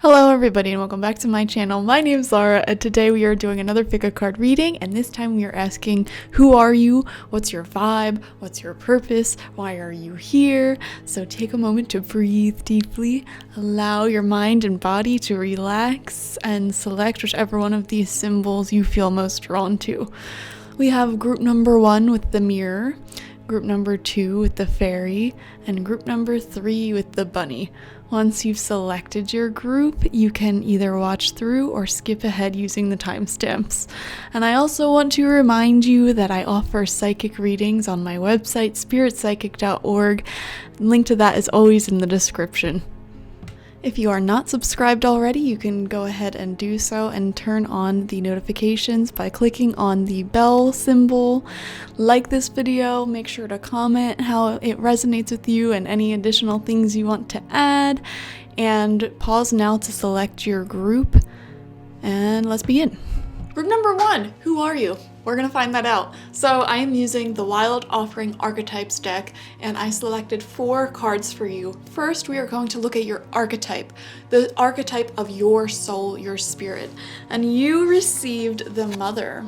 Hello everybody and welcome back to my channel. My name is Laura and today we are doing another figure card reading, and this time we are asking, who are you? What's your vibe? What's your purpose? Why are you here? So take a moment to breathe deeply, allow your mind and body to relax, and select whichever one of these symbols you feel most drawn to. We have group number 1 with the mirror, group number 2 with the fairy, and group number 3 with the bunny. Once you've selected your group, you can either watch through or skip ahead using the timestamps. And I also want to remind you that I offer psychic readings on my website, spiritpsychic.org. Link to that is always in the description. If you are not subscribed already, you can go ahead and do so and turn on the notifications by clicking on the bell symbol. Like this video, make sure to comment how it resonates with you and any additional things you want to add. And pause now to select your group. And let's begin. Group number 1, who are you? We're gonna find that out. So I am using the Wild Offering Archetypes deck, and I selected 4 cards for you. First, we are going to look at your archetype, the archetype of your soul, your spirit. And you received the Mother,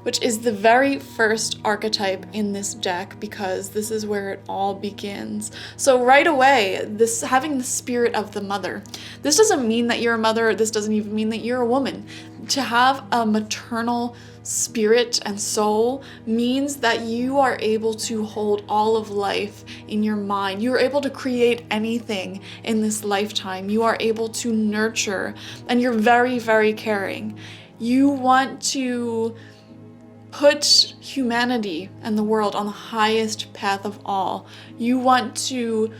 which is the very first archetype in this deck because this is where it all begins. So right away, having the spirit of the mother. This doesn't mean that you're a mother, this doesn't even mean that you're a woman. To have a maternal spirit and soul means that you are able to hold all of life in your mind. You're able to create anything in this lifetime. You are able to nurture, and you're very, very caring. You want to put humanity and the world on the highest path of all. You want to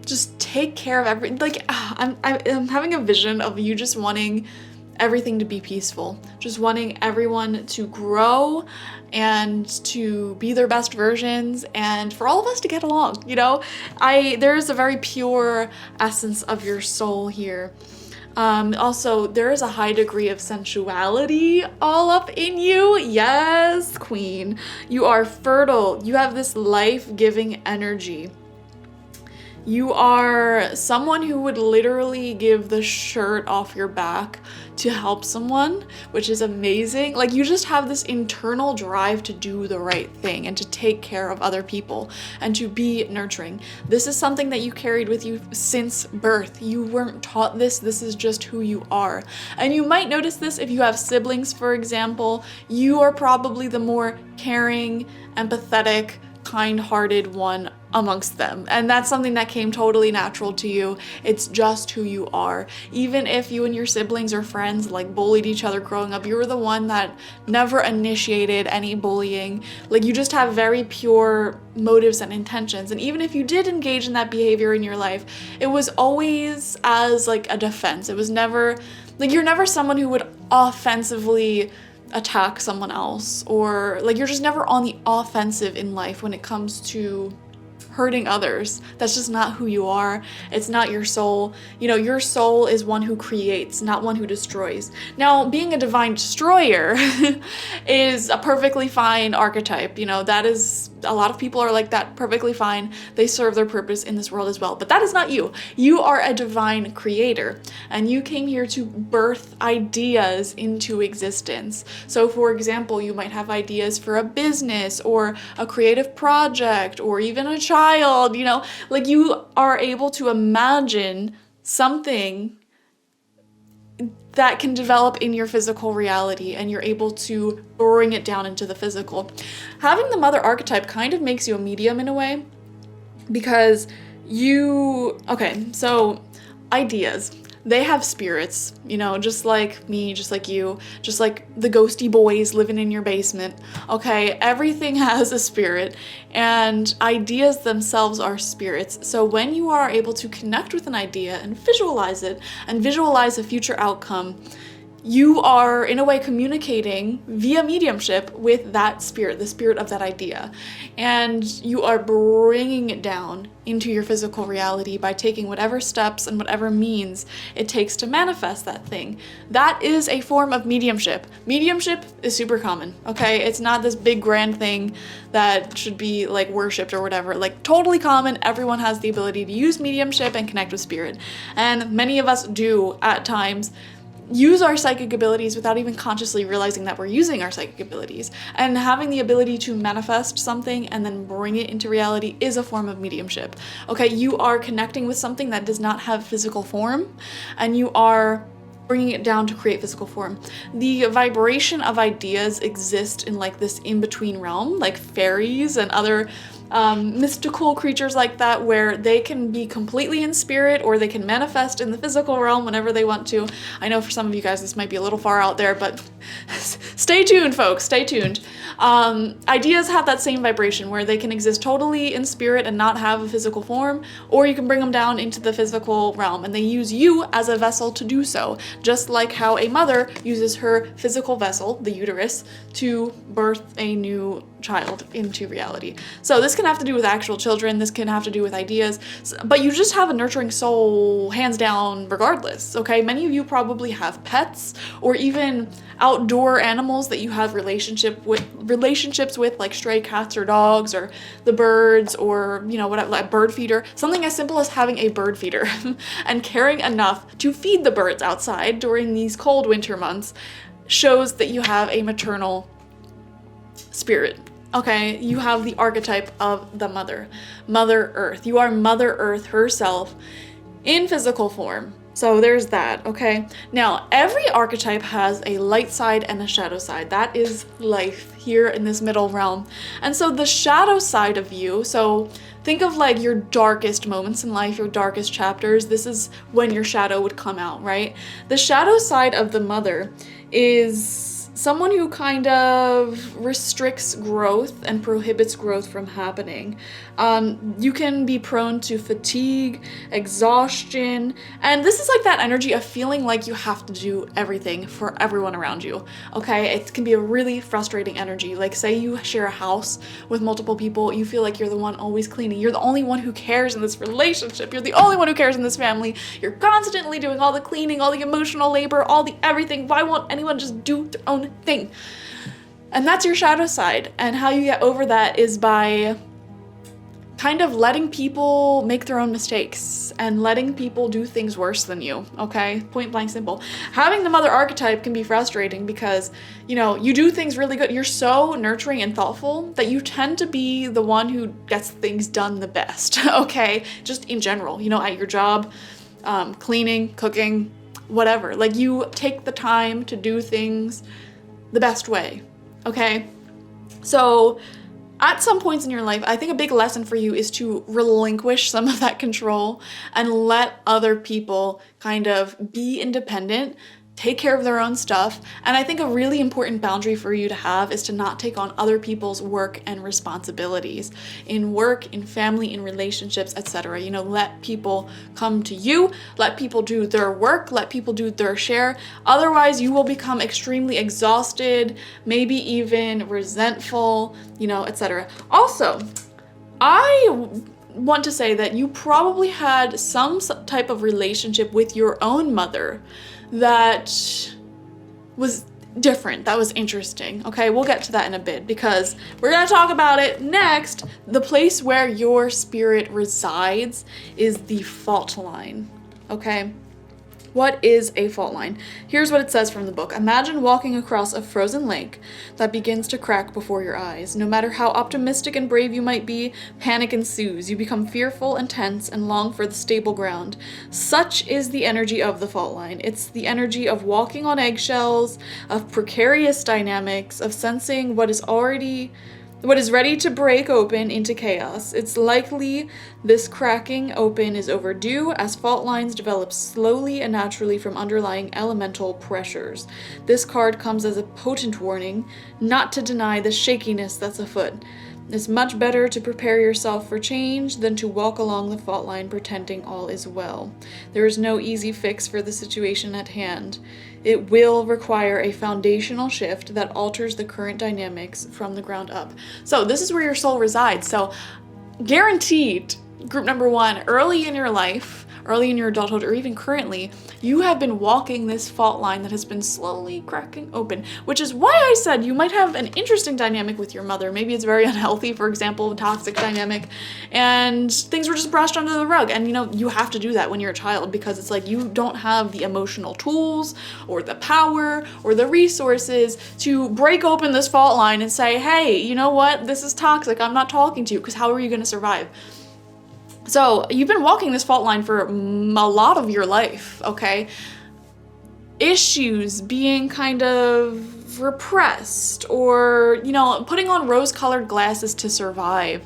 just take care of everything. Like, I'm having a vision of you just wanting everything to be peaceful, just wanting everyone to grow and to be their best versions and for all of us to get along, you know? There's a very pure essence of your soul here. Also, there is a high degree of sensuality all up in you. Yes, queen. You are fertile. You have this life-giving energy. You are someone who would literally give the shirt off your back to help someone, which is amazing. Like, you just have this internal drive to do the right thing and to take care of other people and to be nurturing. This is something that you carried with you since birth. You weren't taught this. This is just who you are. And you might notice this if you have siblings, for example. You are probably the more caring, empathetic, kind-hearted one amongst them, and that's something that came totally natural to you. It's just who you are. Even if you and your siblings or friends like bullied each other growing up, you were the one that never initiated any bullying. Like, you just have very pure motives and intentions, and even if you did engage in that behavior in your life, it was always as like a defense. It was never like, you're never someone who would offensively attack someone else, or like, you're just never on the offensive in life when it comes to hurting others. That's just not who you are. It's not your soul. You know, your soul is one who creates, not one who destroys. Now, being a divine destroyer is a perfectly fine archetype. You know, that is, a lot of people are like that, perfectly fine. They serve their purpose in this world as well. But that is not you. You are a divine creator, and you came here to birth ideas into existence. So, for example, you might have ideas for a business or a creative project or even a child, you know, like, you are able to imagine something that can develop in your physical reality, and you're able to bring it down into the physical. Having the mother archetype kind of makes you a medium in a way, because okay, so ideas. They have spirits, you know, just like me, just like you, just like the ghosty boys living in your basement. Okay, everything has a spirit, and ideas themselves are spirits. So when you are able to connect with an idea and visualize it, and visualize a future outcome, you are in a way communicating via mediumship with that spirit, the spirit of that idea. And you are bringing it down into your physical reality by taking whatever steps and whatever means it takes to manifest that thing. That is a form of mediumship. Mediumship is super common, okay? It's not this big grand thing that should be like worshipped or whatever. Like totally common. Everyone has the ability to use mediumship and connect with spirit. And many of us do at times use our psychic abilities without even consciously realizing that we're using our psychic abilities. And having the ability to manifest something and then bring it into reality is a form of mediumship. Okay, you are connecting with something that does not have physical form, and you are bringing it down to create physical form. The vibration of ideas exist in like this in-between realm, like fairies and other mystical creatures like that, where they can be completely in spirit or they can manifest in the physical realm whenever they want to. I know for some of you guys this might be a little far out there, but stay tuned, folks, stay tuned. Ideas have that same vibration where they can exist totally in spirit and not have a physical form, or you can bring them down into the physical realm, and they use you as a vessel to do so, just like how a mother uses her physical vessel, the uterus, to birth a new child into reality. So this can have to do with actual children, this can have to do with ideas, but you just have a nurturing soul hands down regardless, okay? Many of you probably have pets or even outdoor animals that you have relationships with, like stray cats or dogs or the birds, or you know, whatever, like bird feeder, something as simple as having a bird feeder and caring enough to feed the birds outside during these cold winter months shows that you have a maternal spirit. Okay, you have the archetype of the mother, Mother Earth. You are Mother Earth herself in physical form. So there's that, okay? Now, every archetype has a light side and a shadow side. That is life here in this middle realm. And so the shadow side of you, so think of like your darkest moments in life, your darkest chapters. This is when your shadow would come out, right? The shadow side of the mother is someone who kind of restricts growth and prohibits growth from happening. You can be prone to fatigue, exhaustion, and this is like that energy of feeling like you have to do everything for everyone around you, okay? It can be a really frustrating energy. Like say you share a house with multiple people, you feel like you're the one always cleaning, you're the only one who cares in this relationship, you're the only one who cares in this family, you're constantly doing all the cleaning, all the emotional labor, all the everything. Why won't anyone just do their own thing? And that's your shadow side, and how you get over that is by kind of letting people make their own mistakes and letting people do things worse than you, okay? Point blank simple. Having the mother archetype can be frustrating because, you know, you do things really good. You're so nurturing and thoughtful that you tend to be the one who gets things done the best, okay? Just in general, you know, at your job, cleaning, cooking, whatever. Like you take the time to do things the best way, okay? So at some points in your life, I think a big lesson for you is to relinquish some of that control and let other people kind of be independent, take care of their own stuff. And I think a really important boundary for you to have is to not take on other people's work and responsibilities in work, in family, in relationships, etc. You know, let people come to you, let people do their work, let people do their share. Otherwise, you will become extremely exhausted, maybe even resentful, you know, etc. Also, I want to say that you probably had some type of relationship with your own mother that was different, that was interesting. Okay, we'll get to that in a bit because we're gonna talk about it next. The place where your spirit resides is the fault line, okay? What is a fault line? Here's what it says from the book. Imagine walking across a frozen lake that begins to crack before your eyes. No matter how optimistic and brave you might be, panic ensues. You become fearful and tense and long for the stable ground. Such is the energy of the fault line. It's the energy of walking on eggshells, of precarious dynamics, of sensing what is ready to break open into chaos. It's likely this cracking open is overdue as fault lines develop slowly and naturally from underlying elemental pressures. This card comes as a potent warning not to deny the shakiness that's afoot. It's much better to prepare yourself for change than to walk along the fault line pretending all is well. There is no easy fix for the situation at hand. It will require a foundational shift that alters the current dynamics from the ground up. So this is where your soul resides. So guaranteed, group number one, early in your life, early in your adulthood, or even currently, you have been walking this fault line that has been slowly cracking open, which is why I said you might have an interesting dynamic with your mother. Maybe it's very unhealthy, for example, a toxic dynamic, and things were just brushed under the rug. And you have to do that when you're a child, because it's like you don't have the emotional tools or the power or the resources to break open this fault line and say, hey, you know what, this is toxic, I'm not talking to you, because how are you going to survive? So you've been walking this fault line for a lot of your life, okay? Issues being kind of repressed, or, putting on rose-colored glasses to survive.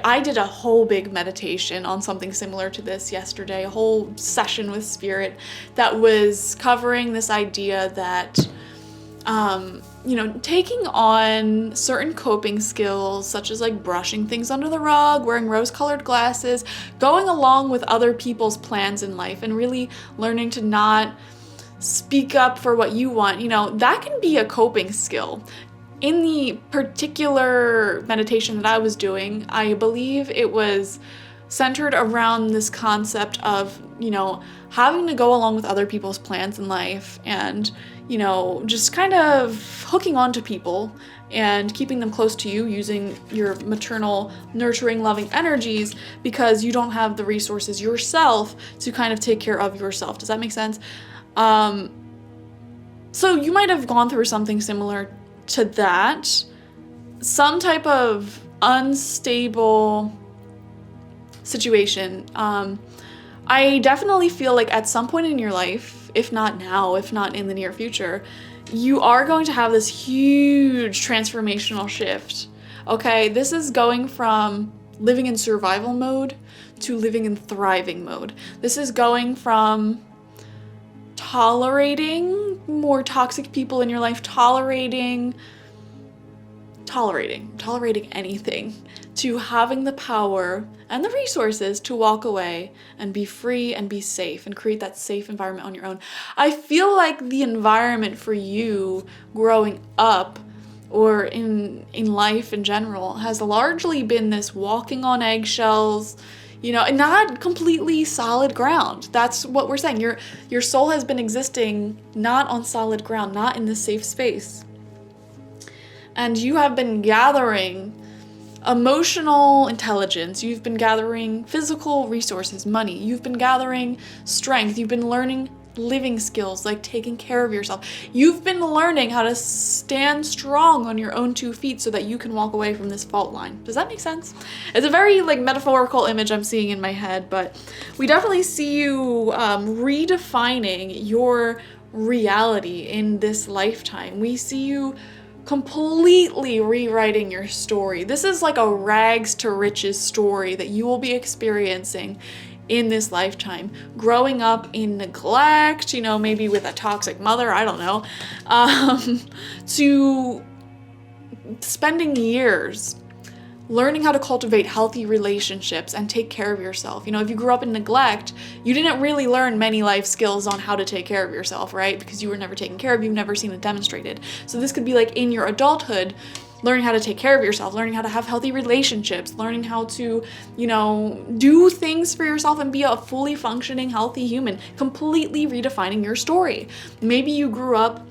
I did a whole big meditation on something similar to this yesterday, a whole session with spirit that was covering this idea that taking on certain coping skills, such as like brushing things under the rug, wearing rose-colored glasses, going along with other people's plans in life, and really learning to not speak up for what you want, that can be a coping skill. In the particular meditation that I was doing, I believe it was centered around this concept of, having to go along with other people's plans in life, and just kind of hooking on to people and keeping them close to you using your maternal, nurturing, loving energies, because you don't have the resources yourself to kind of take care of yourself. Does that make sense? So you might have gone through something similar to that, some type of unstable situation. I definitely feel like at some point in your life, if not now, if not in the near future, you are going to have this huge transformational shift. Okay, this is going from living in survival mode to living in thriving mode. This is going from tolerating more toxic people in your life, tolerating anything, to having the power and the resources to walk away and be free and be safe and create that safe environment on your own. I feel like the environment for you growing up, or in life in general, has largely been this walking on eggshells, and not completely solid ground. That's what we're saying. Your soul has been existing not on solid ground, not in this safe space. And you have been gathering emotional intelligence, you've been gathering physical resources, money, you've been gathering strength, you've been learning living skills like taking care of yourself. You've been learning how to stand strong on your own 2 feet so that you can walk away from this fault line. Does that make sense? It's a very metaphorical image I'm seeing in my head, but we definitely see you redefining your reality in this lifetime. We see you completely rewriting your story. This is like a rags to riches story that you will be experiencing in this lifetime. Growing up in neglect, maybe with a toxic mother, I don't know, to spending years learning how to cultivate healthy relationships and take care of yourself. If you grew up in neglect, you didn't really learn many life skills on how to take care of yourself, right? Because you were never taken care of, you've never seen it demonstrated. So this could be like in your adulthood, learning how to take care of yourself, learning how to have healthy relationships, learning how to, do things for yourself and be a fully functioning, healthy human, completely redefining your story. Maybe you grew up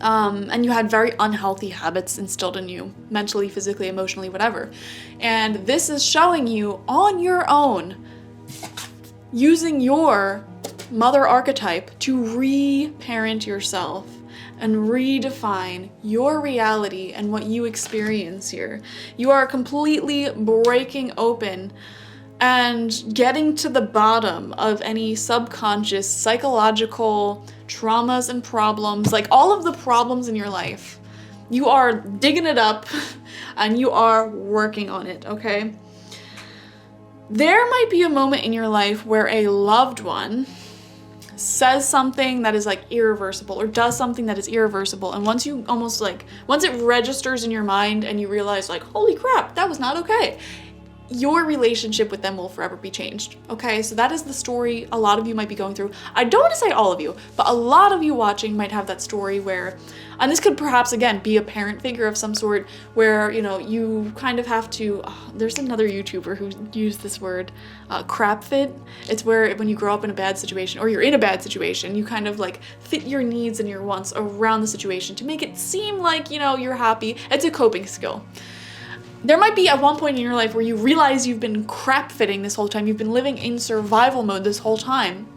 and you had very unhealthy habits instilled in you, mentally, physically, emotionally, whatever. And this is showing you on your own, using your mother archetype to re-parent yourself and redefine your reality and what you experience here. You are completely breaking open and getting to the bottom of any subconscious psychological traumas and problems, like all of the problems in your life. You are digging it up and you are working on it, okay? There might be a moment in your life where a loved one says something that is irreversible, or does something that is irreversible, and once it registers in your mind and you realize holy crap, that was not okay, your relationship with them will forever be changed. Okay, so that is the story a lot of you might be going through. I don't want to say all of you, but a lot of you watching might have that story where, and this could perhaps again be a parent figure of some sort, where, you know, you kind of have to, there's another YouTuber who used this word, crap fit. It's where when you grow up in a bad situation, or you're in a bad situation, you kind of like fit your needs and your wants around the situation to make it seem like, you know, you're happy. It's a coping skill. There might be at one point in your life where you realize you've been crap fitting this whole time. You've been living in survival mode this whole time.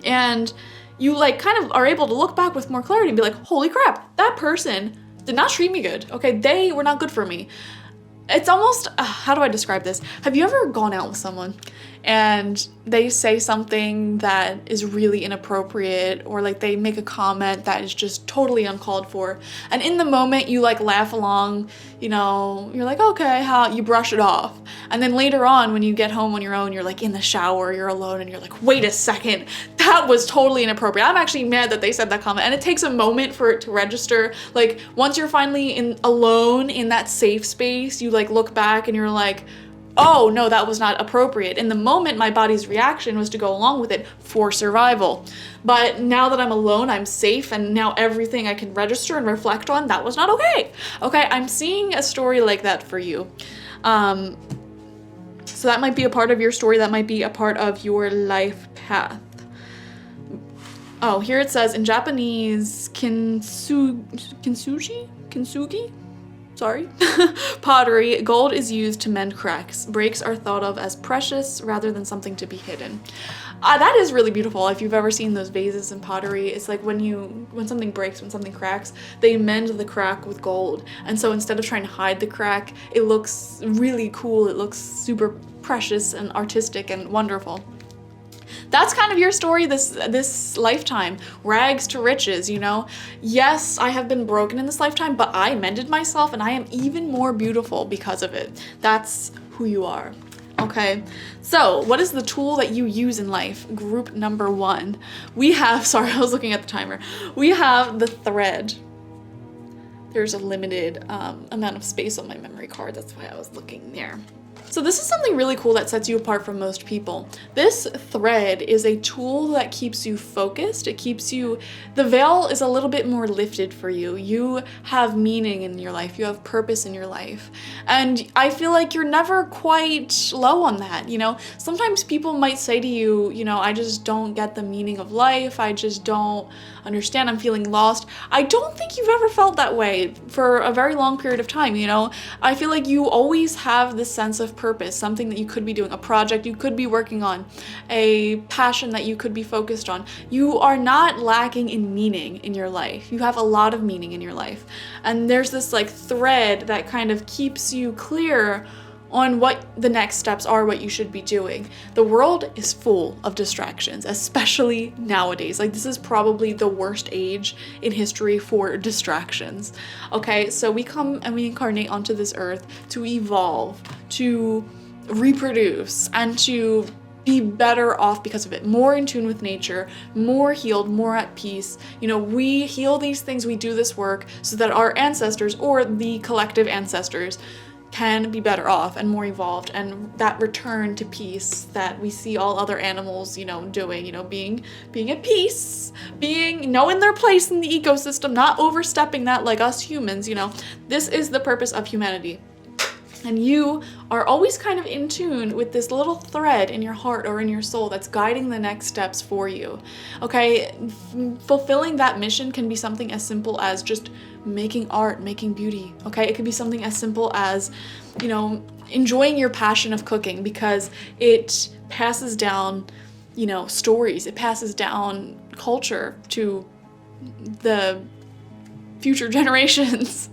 And you like kind of are able to look back with more clarity and be like, holy crap, that person did not treat me good. Okay, they were not good for me. It's almost, how do I describe this? Have you ever gone out with someone and they say something that is really inappropriate, or like they make a comment that is just totally uncalled for, and in the moment you like laugh along, you know, you're like, okay, how, you brush it off, and then later on when you get home on your own, you're like in the shower, you're alone, and you're like, wait a second, that was totally inappropriate. I'm actually mad that they said that comment. And it takes a moment for it to register. Like once you're finally alone in that safe space, you like look back and you're like, oh no, that was not appropriate. In the moment, my body's reaction was to go along with it for survival. But now that I'm alone, I'm safe, and now everything I can register and reflect on, that was not okay. Okay, I'm seeing a story like that for you. So that might be a part of your story, that might be a part of your life path. Oh, here it says in Japanese, kintsugi? Sorry. Pottery, gold is used to mend cracks. Breaks are thought of as precious rather than something to be hidden. That is really beautiful. If you've ever seen those vases in pottery, it's like when something breaks, when something cracks, they mend the crack with gold. And so instead of trying to hide the crack, it looks really cool. It looks super precious and artistic and wonderful. That's kind of your story this lifetime. Rags to riches, you know? Yes, I have been broken in this lifetime, but I mended myself and I am even more beautiful because of it. That's who you are. Okay, so what is the tool that you use in life? Group number 1. We have, sorry, I was looking at the timer. We have the thread. There's a limited amount of space on my memory card. That's why I was looking there. So this is something really cool that sets you apart from most people. This thread is a tool that keeps you focused. It keeps you, the veil is a little bit more lifted for you. You have meaning in your life. You have purpose in your life. And I feel like you're never quite low on that, you know? Sometimes people might say to you, you know, I just don't get the meaning of life. I just don't understand. I'm feeling lost. I don't think you've ever felt that way for a very long period of time, you know? I feel like you always have this sense of purpose, something that you could be doing, a project you could be working on, a passion that you could be focused on. You are not lacking in meaning in your life. You have a lot of meaning in your life. And there's this like thread that kind of keeps you clear on what the next steps are, what you should be doing. The world is full of distractions, especially nowadays. Like this is probably the worst age in history for distractions. Okay, so we come and we incarnate onto this earth to evolve, to reproduce, and to be better off because of it, more in tune with nature, more healed, more at peace. You know, we heal these things, we do this work so that our ancestors, or the collective ancestors, can be better off and more evolved, and that return to peace that we see all other animals, you know, doing, you know, being at peace, knowing their place in the ecosystem, not overstepping that like us humans, you know. This is the purpose of humanity. And you are always kind of in tune with this little thread in your heart or in your soul that's guiding the next steps for you. Okay, fulfilling that mission can be something as simple as just making art, making beauty. Okay, it could be something as simple as, you know, enjoying your passion of cooking because it passes down, you know, stories. It passes down culture to the future generations.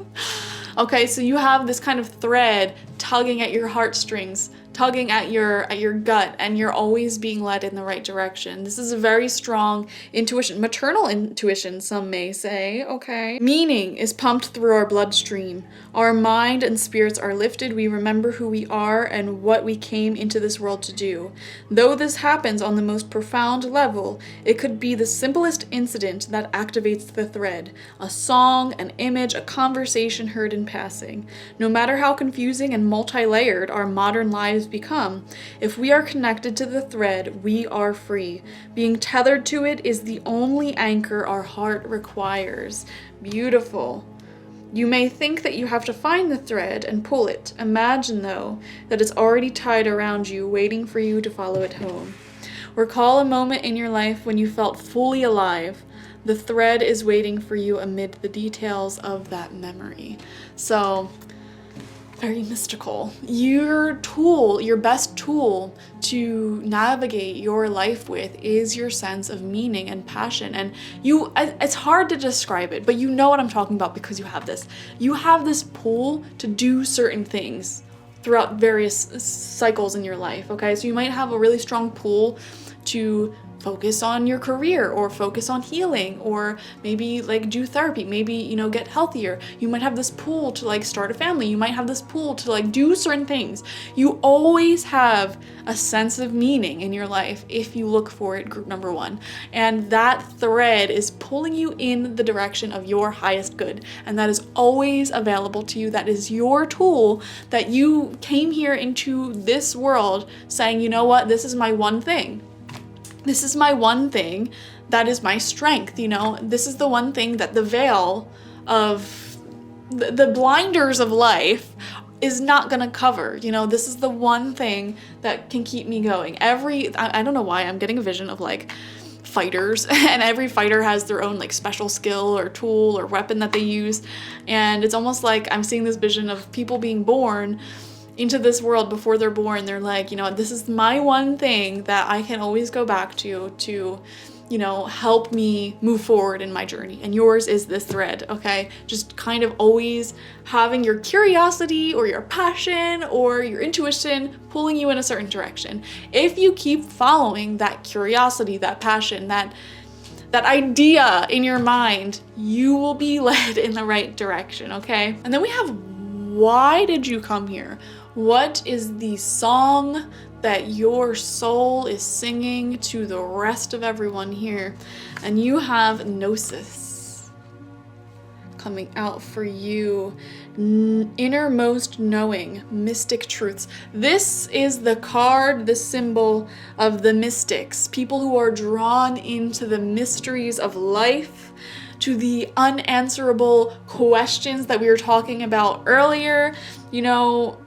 Okay, so you have this kind of thread tugging at your heartstrings tugging at your gut, and you're always being led in the right direction. This is a very strong intuition, maternal intuition, some may say, okay? Meaning is pumped through our bloodstream. Our mind and spirits are lifted. We remember who we are and what we came into this world to do. Though this happens on the most profound level, it could be the simplest incident that activates the thread. A song, an image, a conversation heard in passing. No matter how confusing and multi-layered our modern lives become, if we are connected to the thread, we are free. Being tethered to it is the only anchor our heart requires. Beautiful. You may think that you have to find the thread and pull it. Imagine, though, that it's already tied around you, waiting for you to follow it home. Recall a moment in your life when you felt fully alive. The thread is waiting for you amid the details of that memory. So, very mystical. Your tool, your best tool to navigate your life with is your sense of meaning and passion. And it's hard to describe it, but you know what I'm talking about because you have this. You have this pull to do certain things throughout various cycles in your life, okay? So you might have a really strong pull to focus on your career or focus on healing or maybe like do therapy, maybe, you know, get healthier. You might have this pull to like start a family. You might have this pull to like do certain things. You always have a sense of meaning in your life if you look for it, group number one. And that thread is pulling you in the direction of your highest good. And that is always available to you. That is your tool that you came here into this world saying, you know what, this is my one thing. This is my one thing that is my strength, you know? This is the one thing that the veil of the blinders of life is not gonna cover, you know? This is the one thing that can keep me going. I don't know why, I'm getting a vision of like fighters, and every fighter has their own like special skill or tool or weapon that they use. And it's almost like I'm seeing this vision of people being born into this world. Before they're born, they're like, you know, this is my one thing that I can always go back to, you know, help me move forward in my journey. And yours is this thread, okay? Just kind of always having your curiosity or your passion or your intuition pulling you in a certain direction. If you keep following that curiosity, that passion, that idea in your mind, you will be led in the right direction, okay? And then we have, why did you come here? What is the song that your soul is singing to the rest of everyone here? And you have Gnosis coming out for you. Innermost knowing, mystic truths. This is the card, the symbol of the mystics, people who are drawn into the mysteries of life, to the unanswerable questions that we were talking about earlier. You know,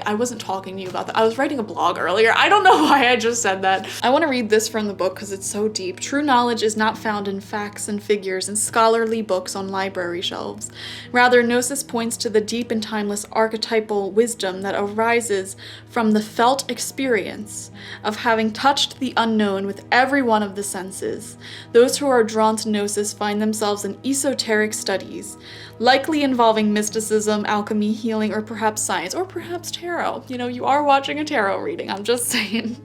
I wasn't talking to you about that. I was writing a blog earlier. I don't know why I just said that. I want to read this from the book because it's so deep. True knowledge is not found in facts and figures and scholarly books on library shelves. Rather, Gnosis points to the deep and timeless archetypal wisdom that arises from the felt experience of having touched the unknown with every one of the senses. Those who are drawn to Gnosis find themselves in esoteric studies, likely involving mysticism, alchemy, healing, or perhaps science, or perhaps tarot. You know, you are watching a tarot reading, I'm just saying.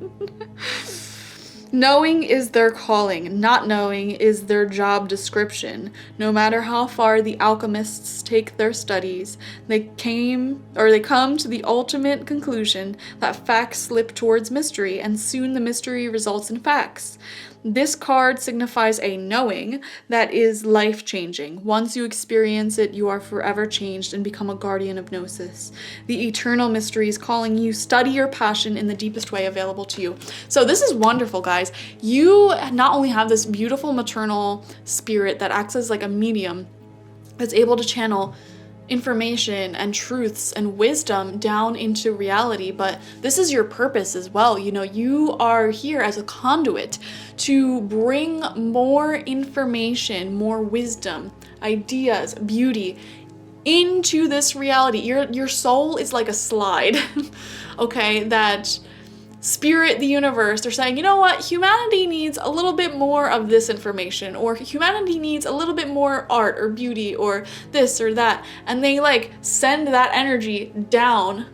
Knowing is their calling, not knowing is their job description. No matter how far the alchemists take their studies, they come to the ultimate conclusion that facts slip towards mystery, and soon the mystery results in facts. This card signifies a knowing that is life-changing. Once you experience it, you are forever changed and become a guardian of Gnosis. The eternal mystery is calling you. Study your passion in the deepest way available to you. So this is wonderful, guys. You not only have this beautiful maternal spirit that acts as like a medium that's able to channel information and truths and wisdom down into reality, but this is your purpose as well. You know, you are here as a conduit to bring more information, more wisdom, ideas, beauty into this reality. Your soul is like a slide, okay, that Spirit, the universe, they're saying, you know what, humanity needs a little bit more of this information, or humanity needs a little bit more art or beauty or this or that, and they like send that energy down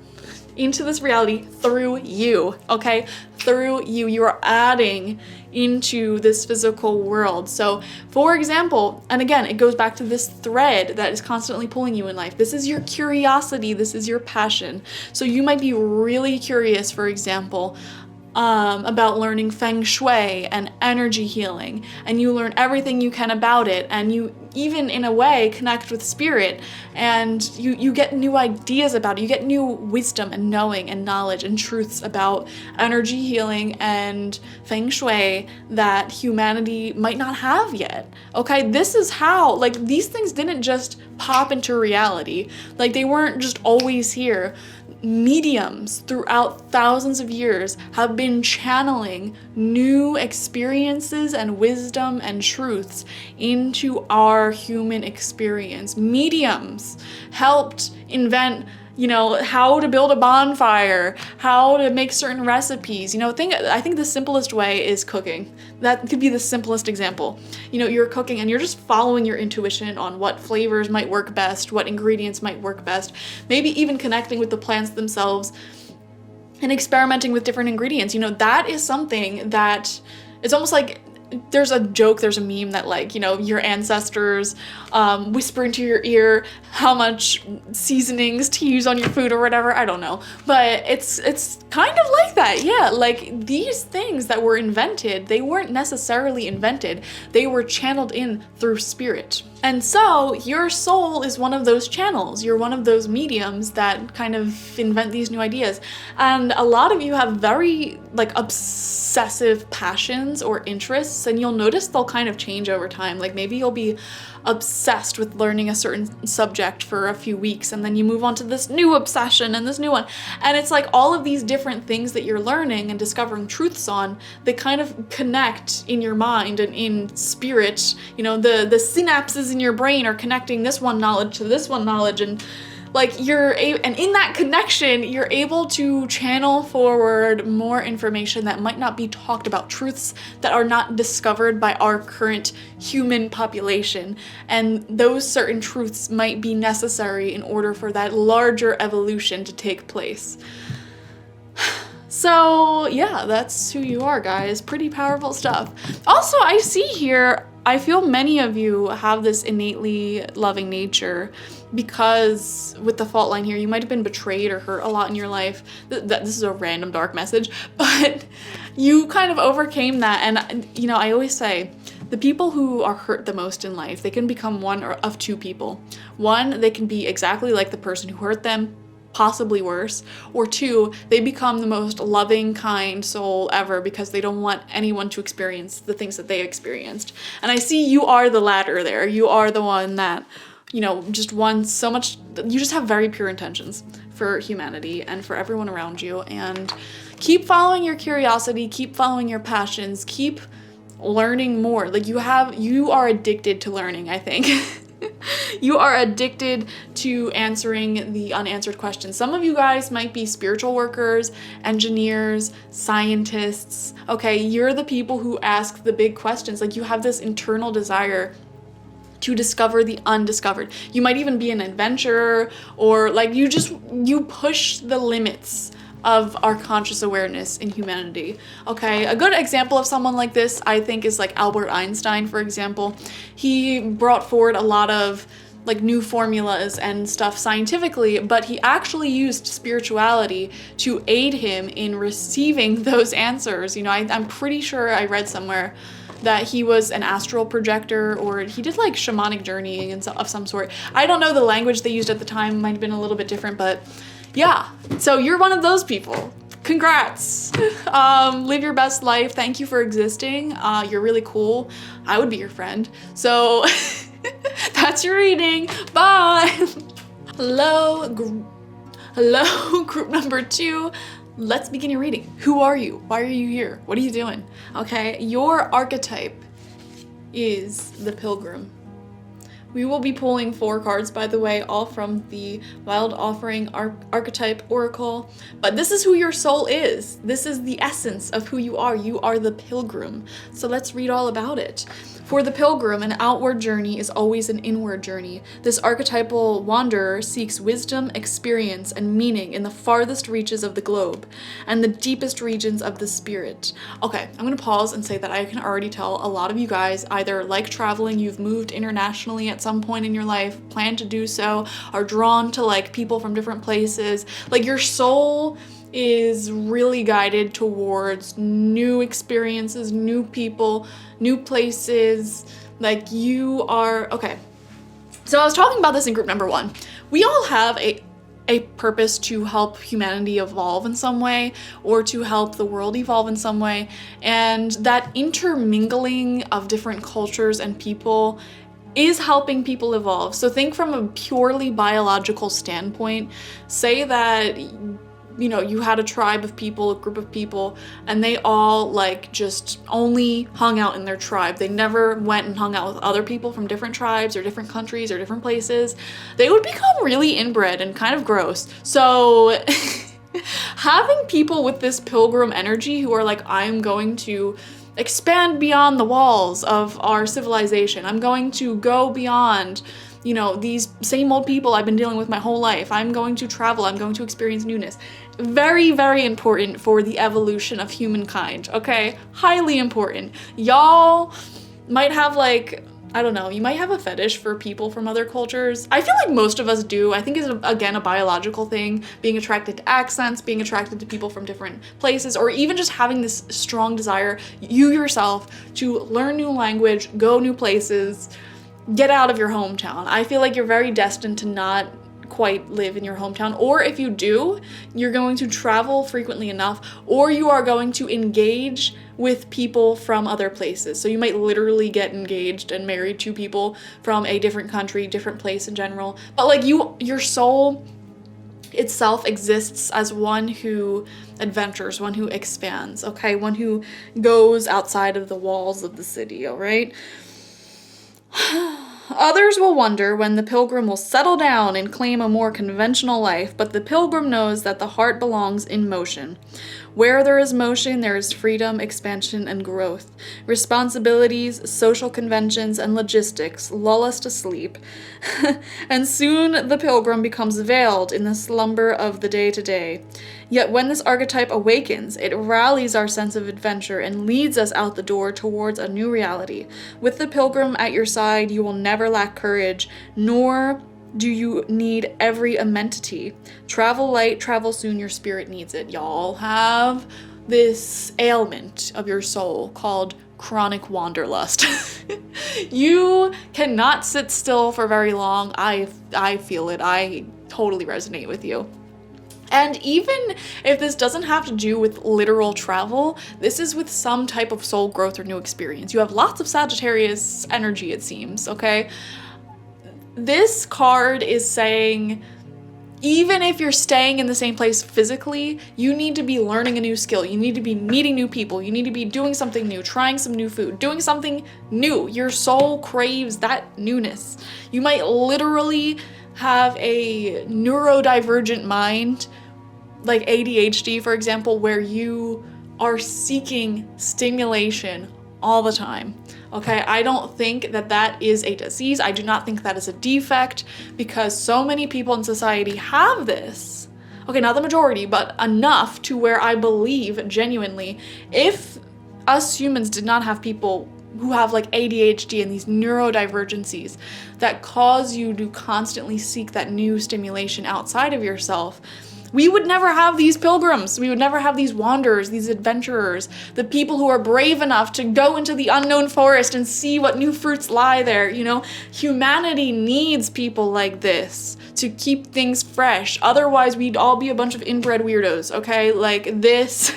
into this reality through you, okay? Through you. You are adding into this physical world. So, for example, and again, it goes back to this thread that is constantly pulling you in life. This is your curiosity. This is your passion. So you might be really curious, for example, about learning feng shui and energy healing, and you learn everything you can about it, and you even in a way connect with spirit, and you get new ideas about it. You get new wisdom and knowing and knowledge and truths about energy healing and feng shui that humanity might not have yet. Okay, this is how, like, these things didn't just pop into reality. Like, they weren't just always here. Mediums throughout thousands of years have been channeling new experiences and wisdom and truths into our human experience. Mediums helped invent, you know, how to build a bonfire, how to make certain recipes. You know, I think the simplest way is cooking. That could be the simplest example. You know, you're cooking and you're just following your intuition on what flavors might work best, what ingredients might work best, maybe even connecting with the plants themselves and experimenting with different ingredients. You know, that is something that it's almost like there's a meme that, like, you know, your ancestors whisper into your ear how much seasonings to use on your food or whatever. I don't know, but it's kind of like that. Yeah, like these things that were invented, they weren't necessarily invented. They were channeled in through spirit. And so your soul is one of those channels. You're one of those mediums that kind of invent these new ideas. And a lot of you have very, like, obsessive passions or interests, and you'll notice they'll kind of change over time. Like, maybe you'll be obsessed with learning a certain subject for a few weeks, and then you move on to this new obsession and this new one. And it's like all of these different things that you're learning and discovering truths on, they kind of connect in your mind and in spirit. You know, the synapses in your brain are connecting this one knowledge to this one knowledge, and like and in that connection, you're able to channel forward more information that might not be talked about, truths that are not discovered by our current human population. And those certain truths might be necessary in order for that larger evolution to take place. So yeah, that's who you are, guys. Pretty powerful stuff. Also, I see here, I feel many of you have this innately loving nature, because with the fault line here, you might have been betrayed or hurt a lot in your life. This is a random dark message, but you kind of overcame that. And, you know, I always say, the people who are hurt the most in life, they can become one of two people. One, they can be exactly like the person who hurt them, possibly worse. Or two, they become the most loving, kind soul ever because they don't want anyone to experience the things that they experienced. And I see you are the latter there. You are the one that, you know, just wants so much. You just have very pure intentions for humanity and for everyone around you. And keep following your curiosity, keep following your passions, keep learning more. Like, you are addicted to learning, I think. You are addicted to answering the unanswered questions. Some of you guys might be spiritual workers, engineers, scientists. Okay, you're the people who ask the big questions. Like, you have this internal desire to discover the undiscovered. You might even be an adventurer, or like you push the limits of our conscious awareness in humanity. Okay, a good example of someone like this, I think, is like Albert Einstein, for example. He brought forward a lot of like new formulas and stuff scientifically, but he actually used spirituality to aid him in receiving those answers. You know, I'm pretty sure I read somewhere that he was an astral projector, or he did like shamanic journeying and of some sort. I don't know the language they used at the time, might have been a little bit different, but yeah. So you're one of those people. Congrats. Live your best life. Thank you for existing. You're really cool. I would be your friend. So that's your reading. Bye. Hello, group number 2. Let's begin your reading. Who are you? Why are you here? What are you doing? Okay, your archetype is the pilgrim. We will be pulling 4 cards, by the way, all from the Wild Offering Archetype Oracle. But this is who your soul is. This is the essence of who you are. You are the pilgrim. So let's read all about it. For the pilgrim, an outward journey is always an inward journey. This archetypal wanderer seeks wisdom, experience, and meaning in the farthest reaches of the globe and the deepest regions of the spirit. Okay, I'm gonna pause and say that I can already tell a lot of you guys either like traveling, you've moved internationally at some point in your life, plan to do so, are drawn to like people from different places. Like your soul is really guided towards new experiences, new people, new places. Like you are, okay. So I was talking about this in group number 1. We all have a purpose to help humanity evolve in some way, or to help the world evolve in some way. And that intermingling of different cultures and people is helping people evolve. So think from a purely biological standpoint. Say that you know, you had a tribe of people, a group of people, and they all like just only hung out in their tribe. They never went and hung out with other people from different tribes or different countries or different places. They would become really inbred and kind of gross. So having people with this pilgrim energy who are like, I'm going to expand beyond the walls of our civilization. I'm going to go beyond, you know, these same old people I've been dealing with my whole life. I'm going to travel. I'm going to experience newness. Very, very important for the evolution of humankind, okay? Highly important. Y'all might have like, I don't know, you might have a fetish for people from other cultures. I feel like most of us do. I think it's, again, a biological thing, being attracted to accents, being attracted to people from different places, or even just having this strong desire, you yourself, to learn new language, go new places, get out of your hometown. I feel like you're very destined to not quite live in your hometown, or if you do, you're going to travel frequently enough, or you are going to engage with people from other places. So you might literally get engaged and married to people from a different country, different place in general. But like your soul itself exists as one who adventures, one who expands, okay? One who goes outside of the walls of the city, all right? Others will wonder when the pilgrim will settle down and claim a more conventional life, but the pilgrim knows that the heart belongs in motion. Where there is motion, there is freedom, expansion, and growth. Responsibilities, social conventions, and logistics lull us to sleep, and soon the pilgrim becomes veiled in the slumber of the day-to-day. Yet when this archetype awakens, it rallies our sense of adventure and leads us out the door towards a new reality. With the pilgrim at your side, you will never lack courage, nor do you need every amenity. Travel light, travel soon, your spirit needs it. Y'all have this ailment of your soul called chronic wanderlust. You cannot sit still for very long. I feel it. I totally resonate with you. And even if this doesn't have to do with literal travel, this is with some type of soul growth or new experience. You have lots of Sagittarius energy, it seems, okay? This card is saying, even if you're staying in the same place physically, you need to be learning a new skill. You need to be meeting new people. You need to be doing something new, trying some new food, doing something new. Your soul craves that newness. You might literally have a neurodivergent mind, like ADHD, for example, where you are seeking stimulation all the time. Okay, I don't think that that is a disease. I do not think that is a defect, because so many people in society have this. Okay, not the majority, but enough to where I believe genuinely, if us humans did not have people who have like ADHD and these neurodivergencies that cause you to constantly seek that new stimulation outside of yourself, we would never have these pilgrims. We would never have these wanderers, these adventurers, the people who are brave enough to go into the unknown forest and see what new fruits lie there. You know, humanity needs people like this to keep things fresh. Otherwise, we'd all be a bunch of inbred weirdos, okay? Like, this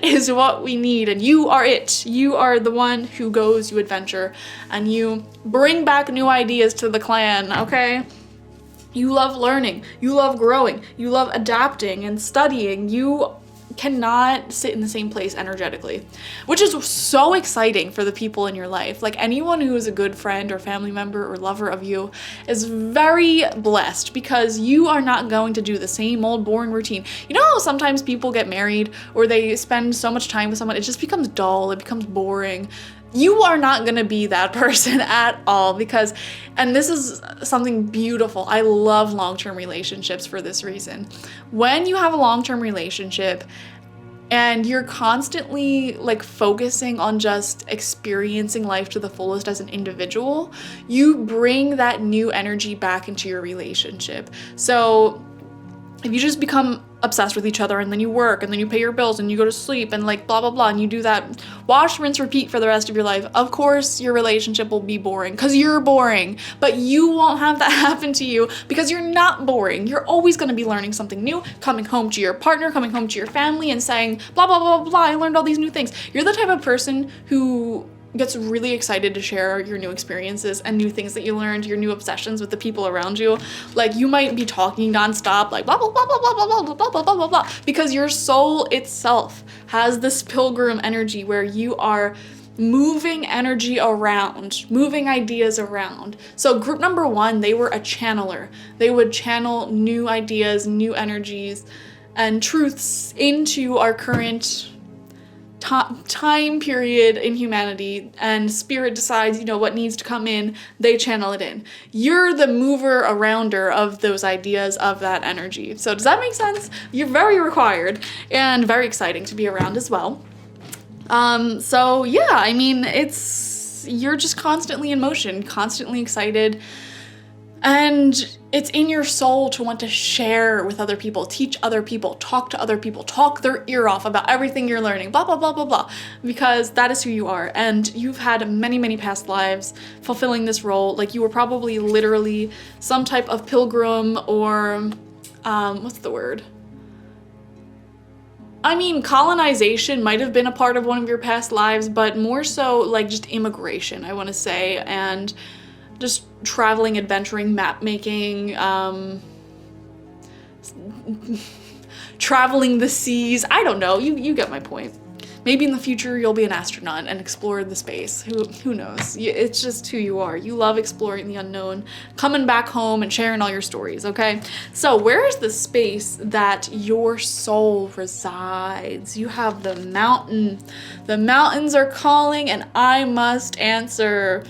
is what we need, and you are it. You are the one who goes, you adventure, and you bring back new ideas to the clan, okay? You love learning, you love growing, you love adapting and studying, you cannot sit in the same place energetically, which is so exciting for the people in your life. Like anyone who is a good friend or family member or lover of you is very blessed, because you are not going to do the same old boring routine. You know how sometimes people get married or they spend so much time with someone, it just becomes dull, it becomes boring. You are not gonna be that person at all, because, and this is something beautiful. I love long-term relationships for this reason. When you have a long-term relationship and you're constantly like focusing on just experiencing life to the fullest as an individual, you bring that new energy back into your relationship. So if you just become obsessed with each other and then you work and then you pay your bills and you go to sleep and like blah blah blah, and you do that wash, rinse, repeat for the rest of your life, of course your relationship will be boring, because you're boring. But you won't have that happen to you, because you're not boring. You're always going to be learning something new, coming home to your partner, coming home to your family and saying blah blah blah blah, I learned all these new things. You're the type of person who gets really excited to share your new experiences and new things that you learned, your new obsessions with the people around you. Like you might be talking nonstop, like blah blah blah blah blah blah blah blah blah blah blah blah, because your soul itself has this pilgrim energy where you are moving energy around, moving ideas around. So group number one, they were a channeler. They would channel new ideas, new energies, and truths into our current time period in humanity, and spirit decides, you know, what needs to come in, they channel it in. You're the mover arounder of those ideas, of that energy. So does that make sense? You're very required and very exciting to be around as well. So yeah, I mean, you're just constantly in motion, constantly excited, and it's in your soul to want to share with other people, teach other people, talk to other people, talk their ear off about everything you're learning, blah, blah, blah, blah, blah, because that is who you are. And you've had many, many past lives fulfilling this role. Like you were probably literally some type of pilgrim, or, what's the word? I mean, colonization might have been a part of one of your past lives, but more so like just immigration, I want to say, and just traveling, adventuring, map making, traveling the seas. I don't know, you get my point. Maybe in the future you'll be an astronaut and explore the space. Who knows? It's just who you are. You love exploring the unknown, coming back home and sharing all your stories, okay? So where is the space that your soul resides? You have the mountain. The mountains are calling and I must answer.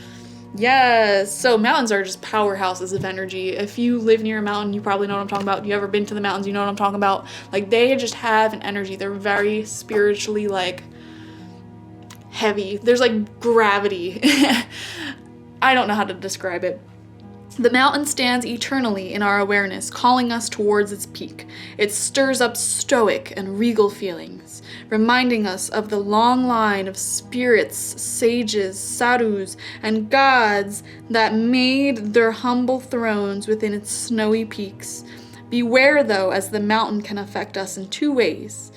Yes, so mountains are just powerhouses of energy. If you live near a mountain, you probably know what I'm talking about. If you ever been to the mountains, you know what I'm talking about. Like they just have an energy. They're very spiritually like heavy. There's like gravity. I don't know how to describe it. The mountain stands eternally in our awareness, calling us towards its peak. It stirs up stoic and regal feelings, reminding us of the long line of spirits, sages, sadhus, and gods that made their humble thrones within its snowy peaks. Beware, though, as the mountain can affect us in two ways.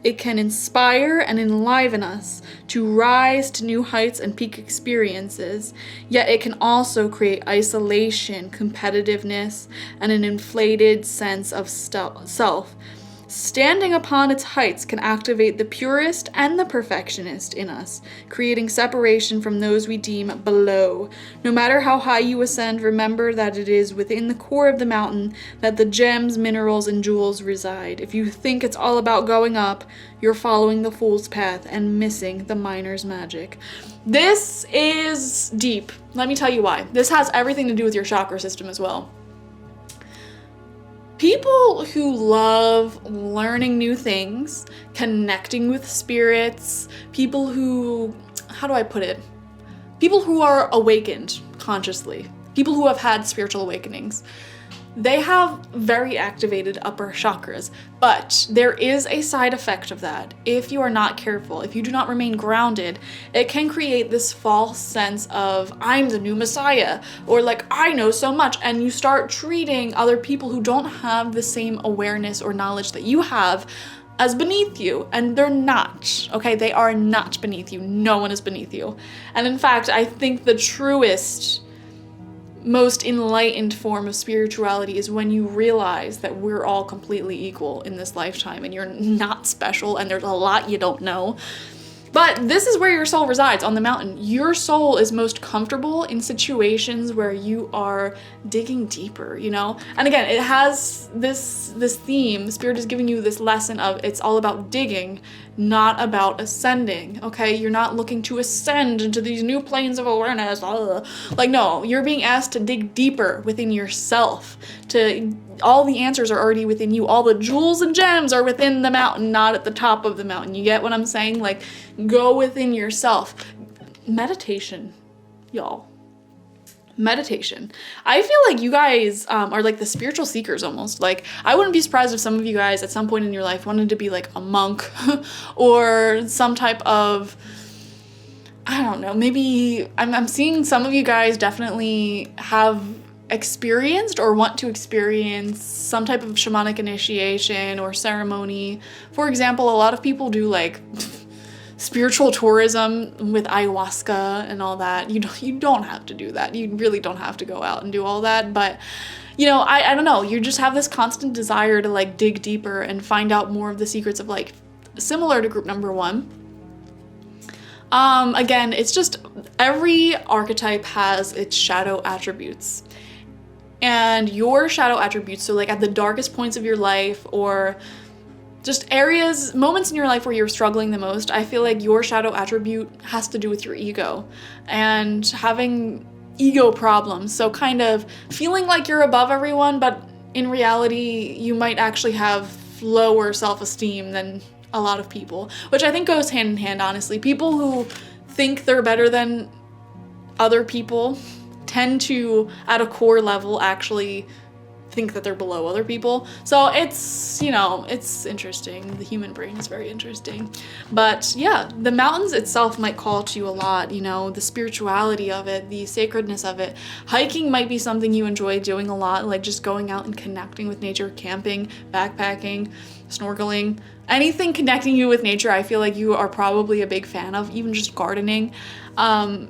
It can inspire and enliven us to rise to new heights and peak experiences, yet it can also create isolation, competitiveness, and an inflated sense of self. Standing upon its heights can activate the purist and the perfectionist in us, creating separation from those we deem below. No matter how high you ascend, remember that it is within the core of the mountain that the gems, minerals, and jewels reside. If you think it's all about going up, you're following the fool's path and missing the miner's magic. This is deep. Let me tell you why. This has everything to do with your chakra system as well. People who love learning new things, connecting with spirits, people who, how do I put it? People who are awakened consciously, people who have had spiritual awakenings, they have very activated upper chakras, but there is a side effect of that. If you are not careful, if you do not remain grounded, it can create this false sense of I'm the new messiah, or like I know so much, and you start treating other people who don't have the same awareness or knowledge that you have as beneath you, and they're not, okay? They are not beneath you. No one is beneath you. And in fact, I think the truest most enlightened form of spirituality is when you realize that we're all completely equal in this lifetime and you're not special and there's a lot you don't know. But this is where your soul resides, on the mountain. Your soul is most comfortable in situations where you are digging deeper, you know? And again, it has this theme. Spirit is giving you this lesson of it's all about digging, not about ascending, okay? You're not looking to ascend into these new planes of awareness. Like, no, you're being asked to dig deeper within yourself. All the answers are already within you. All the jewels and gems are within the mountain, not at the top of the mountain. You get what I'm saying? Like, go within yourself. Meditation, y'all. Meditation. I feel like you guys are like the spiritual seekers almost. Like, I wouldn't be surprised if some of you guys at some point in your life wanted to be like a monk or some type of, I don't know, maybe I'm seeing some of you guys definitely have experienced or want to experience some type of shamanic initiation or ceremony. For example, a lot of people do like spiritual tourism with ayahuasca and all that. You don't have to do that. You really don't have to go out and do all that. But, you know, I don't know. You just have this constant desire to like dig deeper and find out more of the secrets of life, similar to group number 1. Again, it's just every archetype has its shadow attributes. And your shadow attributes, so like at the darkest points of your life or just moments in your life where you're struggling the most, I feel like your shadow attribute has to do with your ego and having ego problems. So kind of feeling like you're above everyone, but in reality, you might actually have lower self-esteem than a lot of people, which I think goes hand in hand, honestly. People who think they're better than other people tend to, at a core level, actually think that they're below other people. So it's, you know, it's interesting. The human brain is very interesting. But yeah, the mountains itself might call to you a lot, you know, the spirituality of it, the sacredness of it. Hiking might be something you enjoy doing a lot, like just going out and connecting with nature, camping, backpacking, snorkeling, anything connecting you with nature. I feel like you are probably a big fan of, even just gardening.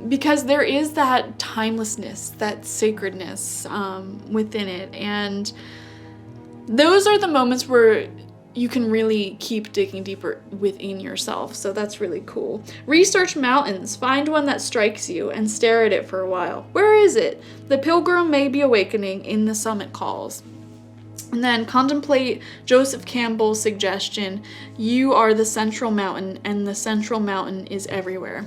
Because there is that timelessness, that sacredness within it. And those are the moments where you can really keep digging deeper within yourself. So that's really cool. Research mountains. Find one that strikes you and stare at it for a while. Where is it? The pilgrim may be awakening in the summit calls. And then contemplate Joseph Campbell's suggestion. You are the central mountain, and the central mountain is everywhere.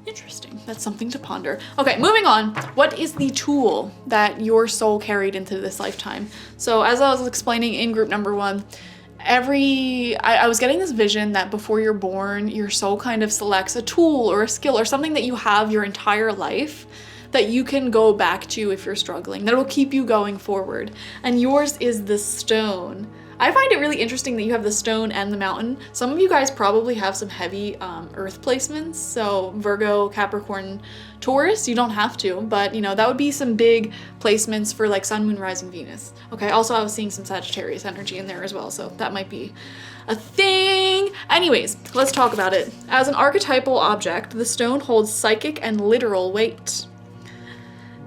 Interesting. That's something to ponder. Okay, moving on. What is the tool that your soul carried into this lifetime? So as I was explaining in group number 1, I was getting this vision that before you're born, your soul kind of selects a tool or a skill or something that you have your entire life that you can go back to if you're struggling, that will keep you going forward. And yours is the stone. I find it really interesting that you have the stone and the mountain. Some of you guys probably have some heavy earth placements, so Virgo, Capricorn, Taurus, you don't have to, but you know, that would be some big placements for like Sun, Moon, Rising, Venus. Okay, also I was seeing some Sagittarius energy in there as well, so that might be a thing. Anyways, let's talk about it. As an archetypal object, the stone holds psychic and literal weight.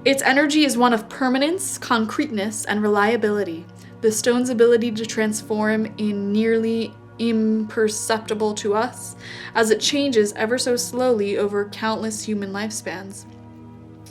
Its energy is one of permanence, concreteness, and reliability. The stone's ability to transform in nearly imperceptible to us, as it changes ever so slowly over countless human lifespans.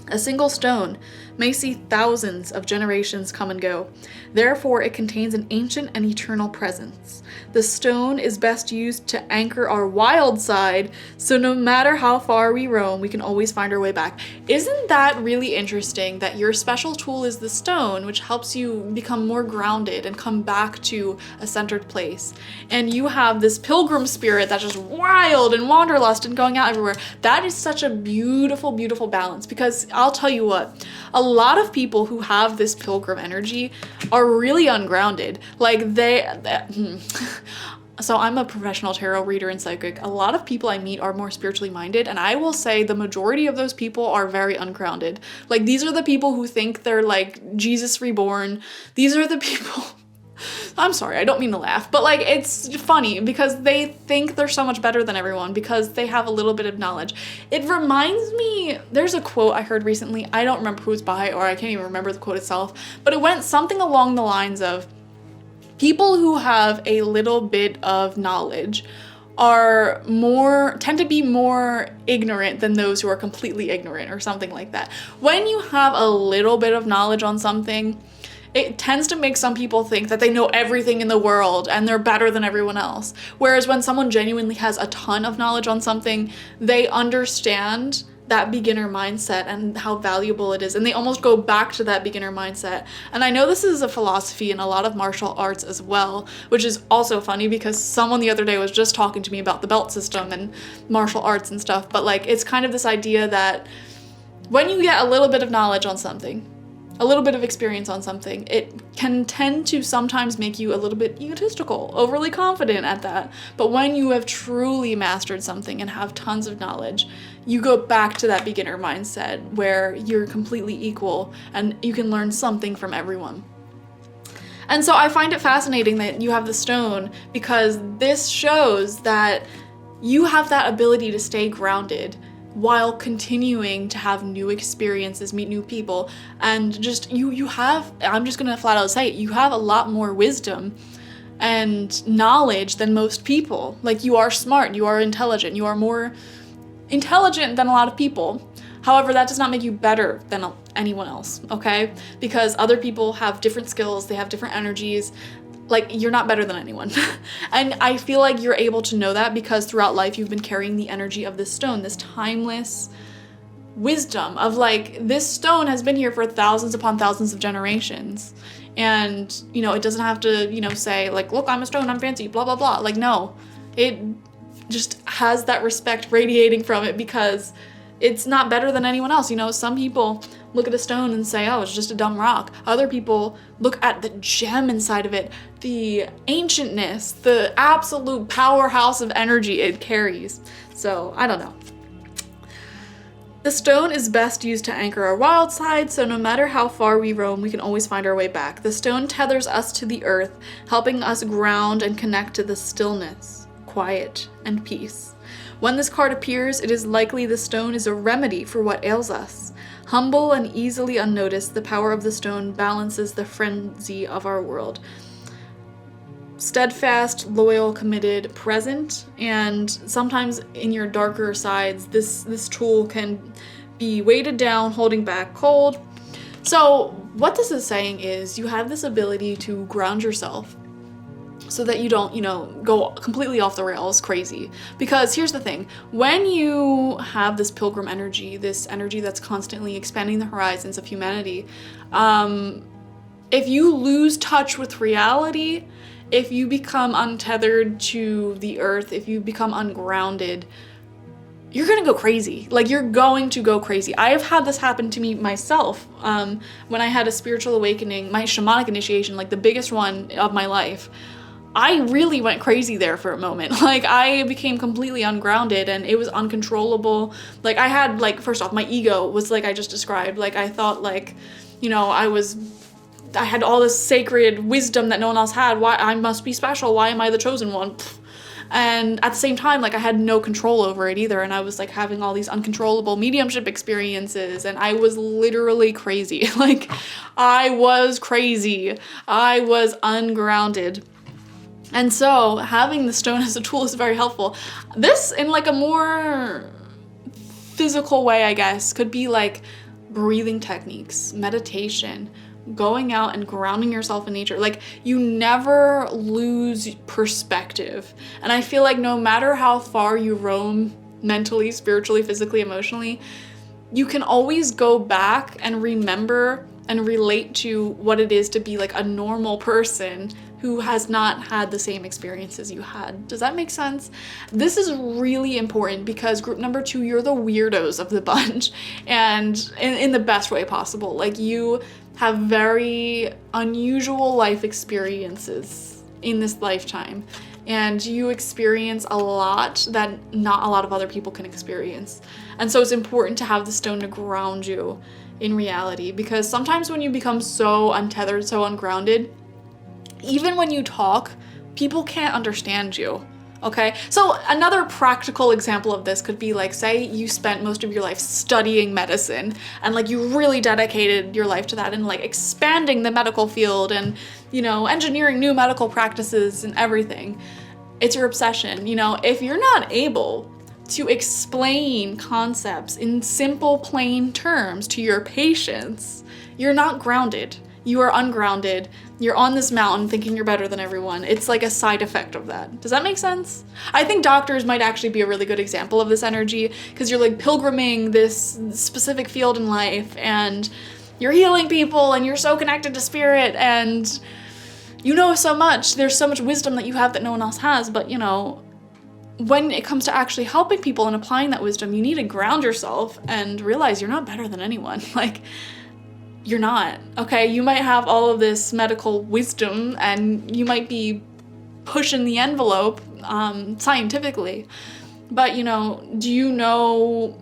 A single stone may see thousands of generations come and go. Therefore, it contains an ancient and eternal presence. The stone is best used to anchor our wild side, so no matter how far we roam, we can always find our way back. Isn't that really interesting that your special tool is the stone, which helps you become more grounded and come back to a centered place? And you have this pilgrim spirit that's just wild and wanderlust and going out everywhere. That is such a beautiful, beautiful balance, because I'll tell you what, a lot of people who have this pilgrim energy are really ungrounded. Like so I'm a professional tarot reader and psychic. A lot of people I meet are more spiritually minded, and I will say the majority of those people are very ungrounded. Like, these are the people who think they're like Jesus reborn. These are the people I'm sorry, I don't mean to laugh, but like it's funny because they think they're so much better than everyone because they have a little bit of knowledge. It reminds me, there's a quote I heard recently, I don't remember who it's by, or I can't even remember the quote itself, but it went something along the lines of people who have a little bit of knowledge tend to be more ignorant than those who are completely ignorant, or something like that. When you have a little bit of knowledge on something, it tends to make some people think that they know everything in the world and they're better than everyone else. Whereas when someone genuinely has a ton of knowledge on something, they understand that beginner mindset and how valuable it is, and they almost go back to that beginner mindset. And I know this is a philosophy in a lot of martial arts as well, which is also funny because someone the other day was just talking to me about the belt system and martial arts and stuff, but like it's kind of this idea that when you get a little bit of knowledge on something, a little bit of experience on something, it can tend to sometimes make you a little bit egotistical, overly confident at that. But when you have truly mastered something and have tons of knowledge, you go back to that beginner mindset where you're completely equal and you can learn something from everyone. And so I find it fascinating that you have the stone, because this shows that you have that ability to stay grounded while continuing to have new experiences, meet new people, and just you have, I'm just gonna flat out say it, you have a lot more wisdom and knowledge than most people. Like, you are smart, you are intelligent, you are more intelligent than a lot of people. However, that does not make you better than anyone else, okay? Because other people have different skills, they have different energies. Like, you're not better than anyone. And I feel like you're able to know that because throughout life you've been carrying the energy of this stone, this timeless wisdom of like, this stone has been here for thousands upon thousands of generations. And, you know, it doesn't have to, you know, say like, look, I'm a stone, I'm fancy, blah, blah, blah. Like, no, it just has that respect radiating from it because it's not better than anyone else. You know, some people look at a stone and say, oh, it's just a dumb rock. Other people look at the gem inside of it, the ancientness, the absolute powerhouse of energy it carries. So, I don't know. The stone is best used to anchor our wild side, so no matter how far we roam, we can always find our way back. The stone tethers us to the earth, helping us ground and connect to the stillness, quiet, and peace. When this card appears, it is likely the stone is a remedy for what ails us. Humble and easily unnoticed, the power of the stone balances the frenzy of our world. Steadfast, loyal, committed, present, and sometimes in your darker sides, this tool can be weighted down, holding back, cold. So what this is saying is you have this ability to ground yourself so that you don't, you know, go completely off the rails crazy. Because here's the thing, when you have this pilgrim energy, this energy that's constantly expanding the horizons of humanity, if you lose touch with reality, if you become untethered to the earth, if you become ungrounded, you're gonna go crazy. Like, you're going to go crazy. I have had this happen to me myself. When I had a spiritual awakening, my shamanic initiation, like the biggest one of my life, I really went crazy there for a moment. Like, I became completely ungrounded and it was uncontrollable. Like, I had, like, first off, my ego was like I just described. Like, I thought, like, you know, I had all this sacred wisdom that no one else had. Why, I must be special. Why am I the chosen one? And at the same time, like, I had no control over it either. And I was like having all these uncontrollable mediumship experiences and I was literally crazy. Like, I was crazy. I was ungrounded. And so having the stone as a tool is very helpful. This, in like a more physical way, I guess, could be like breathing techniques, meditation, going out and grounding yourself in nature. Like, you never lose perspective. And I feel like no matter how far you roam mentally, spiritually, physically, emotionally, you can always go back and remember and relate to what it is to be like a normal person who has not had the same experiences you had. Does that make sense? This is really important because group number 2, you're the weirdos of the bunch, and in the best way possible. Like, you have very unusual life experiences in this lifetime, and you experience a lot that not a lot of other people can experience. And so it's important to have the stone to ground you in reality, because sometimes when you become so untethered, so ungrounded, even when you talk, people can't understand you. Okay, so another practical example of this could be like, say you spent most of your life studying medicine and like you really dedicated your life to that and like expanding the medical field and, you know, engineering new medical practices and everything. It's your obsession. You know, if you're not able to explain concepts in simple, plain terms to your patients, you're not grounded. You are ungrounded. You're on this mountain thinking you're better than everyone. It's like a side effect of that. Does that make sense? I think doctors might actually be a really good example of this energy, because you're like pilgriming this specific field in life and you're healing people and you're so connected to spirit and you know so much. There's so much wisdom that you have that no one else has, but you know, when it comes to actually helping people and applying that wisdom, you need to ground yourself and realize you're not better than anyone. Like, you're not, okay? You might have all of this medical wisdom and you might be pushing the envelope scientifically, but you know, do you know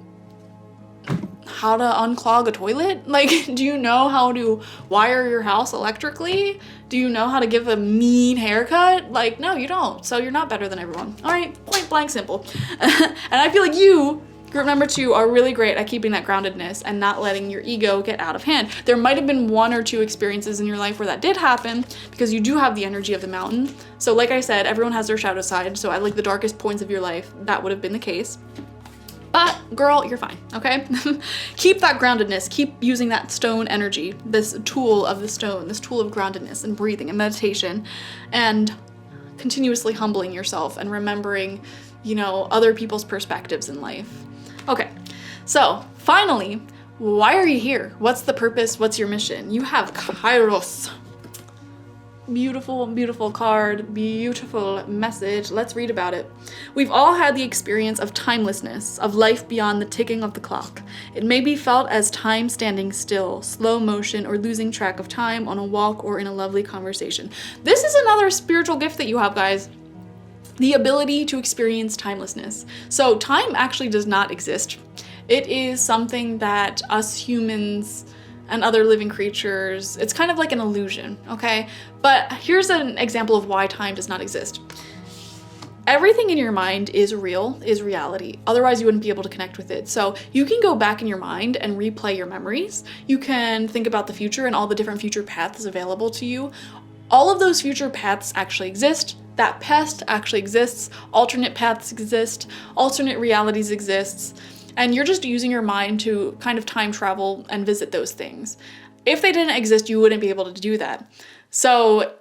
how to unclog a toilet? Like, do you know how to wire your house electrically? Do you know how to give a mean haircut? Like, no, you don't. So you're not better than everyone. All right, point blank simple. And I feel like you, group number 2, are really great at keeping that groundedness and not letting your ego get out of hand. There might have been 1 or 2 experiences in your life where that did happen, because you do have the energy of the mountain. So like I said, everyone has their shadow side. So at like the darkest points of your life, that would have been the case. But girl, you're fine, okay? Keep that groundedness, keep using that stone energy, this tool of the stone, this tool of groundedness and breathing and meditation, and continuously humbling yourself and remembering, you know, other people's perspectives in life. Okay, so finally, why are you here? What's the purpose? What's your mission? You have Kairos. Beautiful, beautiful card, beautiful message. Let's read about it. We've all had the experience of timelessness, of life beyond the ticking of the clock. It may be felt as time standing still, slow motion, or losing track of time on a walk or in a lovely conversation. This is another spiritual gift that you have, guys. The ability to experience timelessness. So time actually does not exist. It is something that us humans and other living creatures, it's kind of like an illusion, okay? But here's an example of why time does not exist. Everything in your mind is real, is reality. Otherwise, you wouldn't be able to connect with it. So you can go back in your mind and replay your memories. You can think about the future and all the different future paths available to you. All of those future paths actually exist. That past actually exists. Alternate paths exist. Alternate realities exists. And you're just using your mind to kind of time travel and visit those things. If they didn't exist, you wouldn't be able to do that. So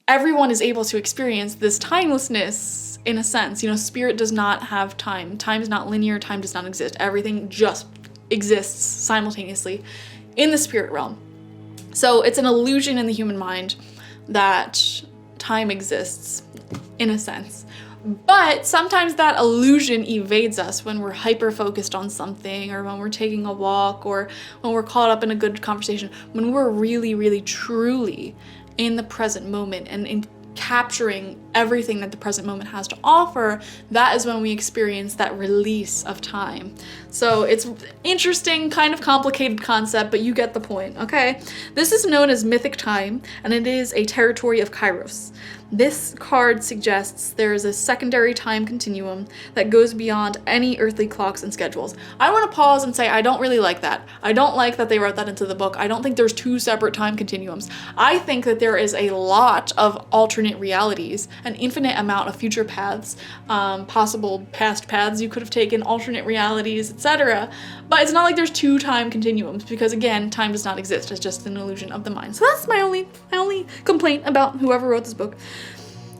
everyone is able to experience this timelessness in a sense. You know, spirit does not have time. Time is not linear. Time does not exist. Everything just exists simultaneously in the spirit realm. So it's an illusion in the human mind that time exists in a sense. But sometimes that illusion evades us when we're hyper focused on something, or when we're taking a walk, or when we're caught up in a good conversation. When we're really, really, truly in the present moment and in capturing everything that the present moment has to offer, that is when we experience that release of time. So it's interesting, kind of complicated concept, but you get the point, okay? This is known as mythic time, and it is a territory of Kairos. This card suggests there is a secondary time continuum that goes beyond any earthly clocks and schedules. I want to pause and say I don't really like that. I don't like that they wrote that into the book. I don't think there's 2 separate time continuums. I think that there is a lot of alternate realities, an infinite amount of future paths, possible past paths you could have taken, alternate realities, etc. But it's not like there's 2 time continuums, because again, time does not exist. It's just an illusion of the mind. So that's my only complaint about whoever wrote this book.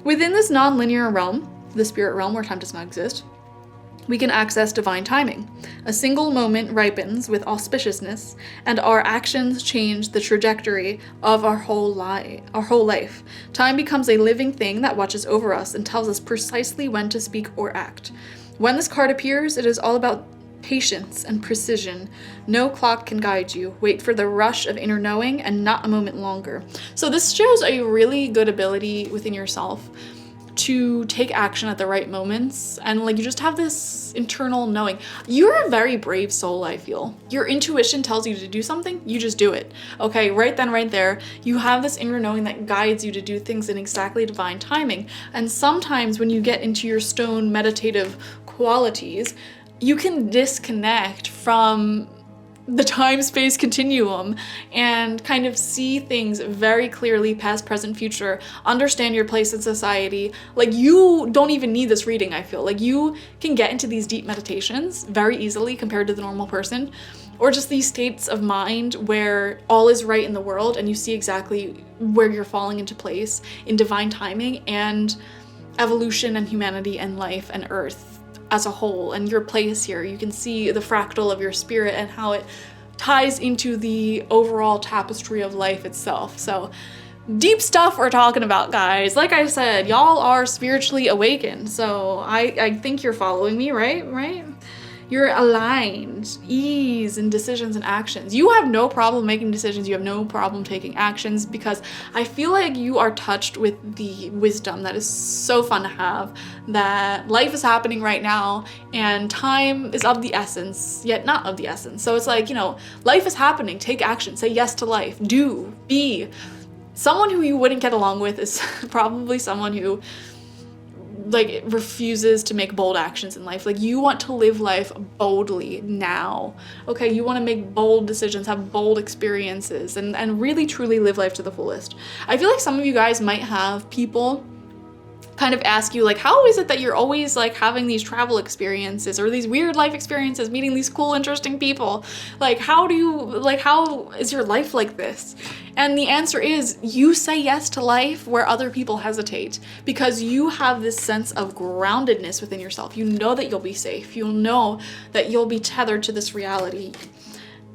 Within this non-linear realm, the spirit realm where time does not exist, we can access divine timing. A single moment ripens with auspiciousness, and our actions change the trajectory of our whole life. Time becomes a living thing that watches over us and tells us precisely when to speak or act. When this card appears, it is all about patience and precision. No clock can guide you. Wait for the rush of inner knowing and not a moment longer. So this shows a really good ability within yourself to take action at the right moments, and like you just have this internal knowing. You're a very brave soul, I feel. Your intuition tells you to do something, you just do it. Okay, right then, right there, you have this inner knowing that guides you to do things in exactly divine timing. And sometimes when you get into your stone meditative qualities, you can disconnect from the time-space continuum and kind of see things very clearly, past, present, future, understand your place in society. Like, you don't even need this reading, I feel. Like, you can get into these deep meditations very easily compared to the normal person, or just these states of mind where all is right in the world and you see exactly where you're falling into place in divine timing and evolution and humanity and life and earth as a whole, and your place here. You can see the fractal of your spirit and how it ties into the overall tapestry of life itself. So deep stuff we're talking about, guys. Like I said, y'all are spiritually awakened, so I think you're following me, right? You're aligned. Ease in decisions and actions. You have no problem making decisions. You have no problem taking actions, because I feel like you are touched with the wisdom that is so fun to have, that life is happening right now and time is of the essence, yet not of the essence. So it's like, you know, life is happening. Take action. Say yes to life. Do. Be. Someone who you wouldn't get along with is probably someone who like refuses to make bold actions in life. Like, you want to live life boldly now, okay? You want to make bold decisions, have bold experiences, and really truly live life to the fullest. I feel like some of you guys might have people kind of ask you, like, how is it that you're always like having these travel experiences or these weird life experiences, meeting these cool, interesting people? Like, how is your life like this? And the answer is, you say yes to life where other people hesitate, because you have this sense of groundedness within yourself. You know that you'll be safe. You'll know that you'll be tethered to this reality.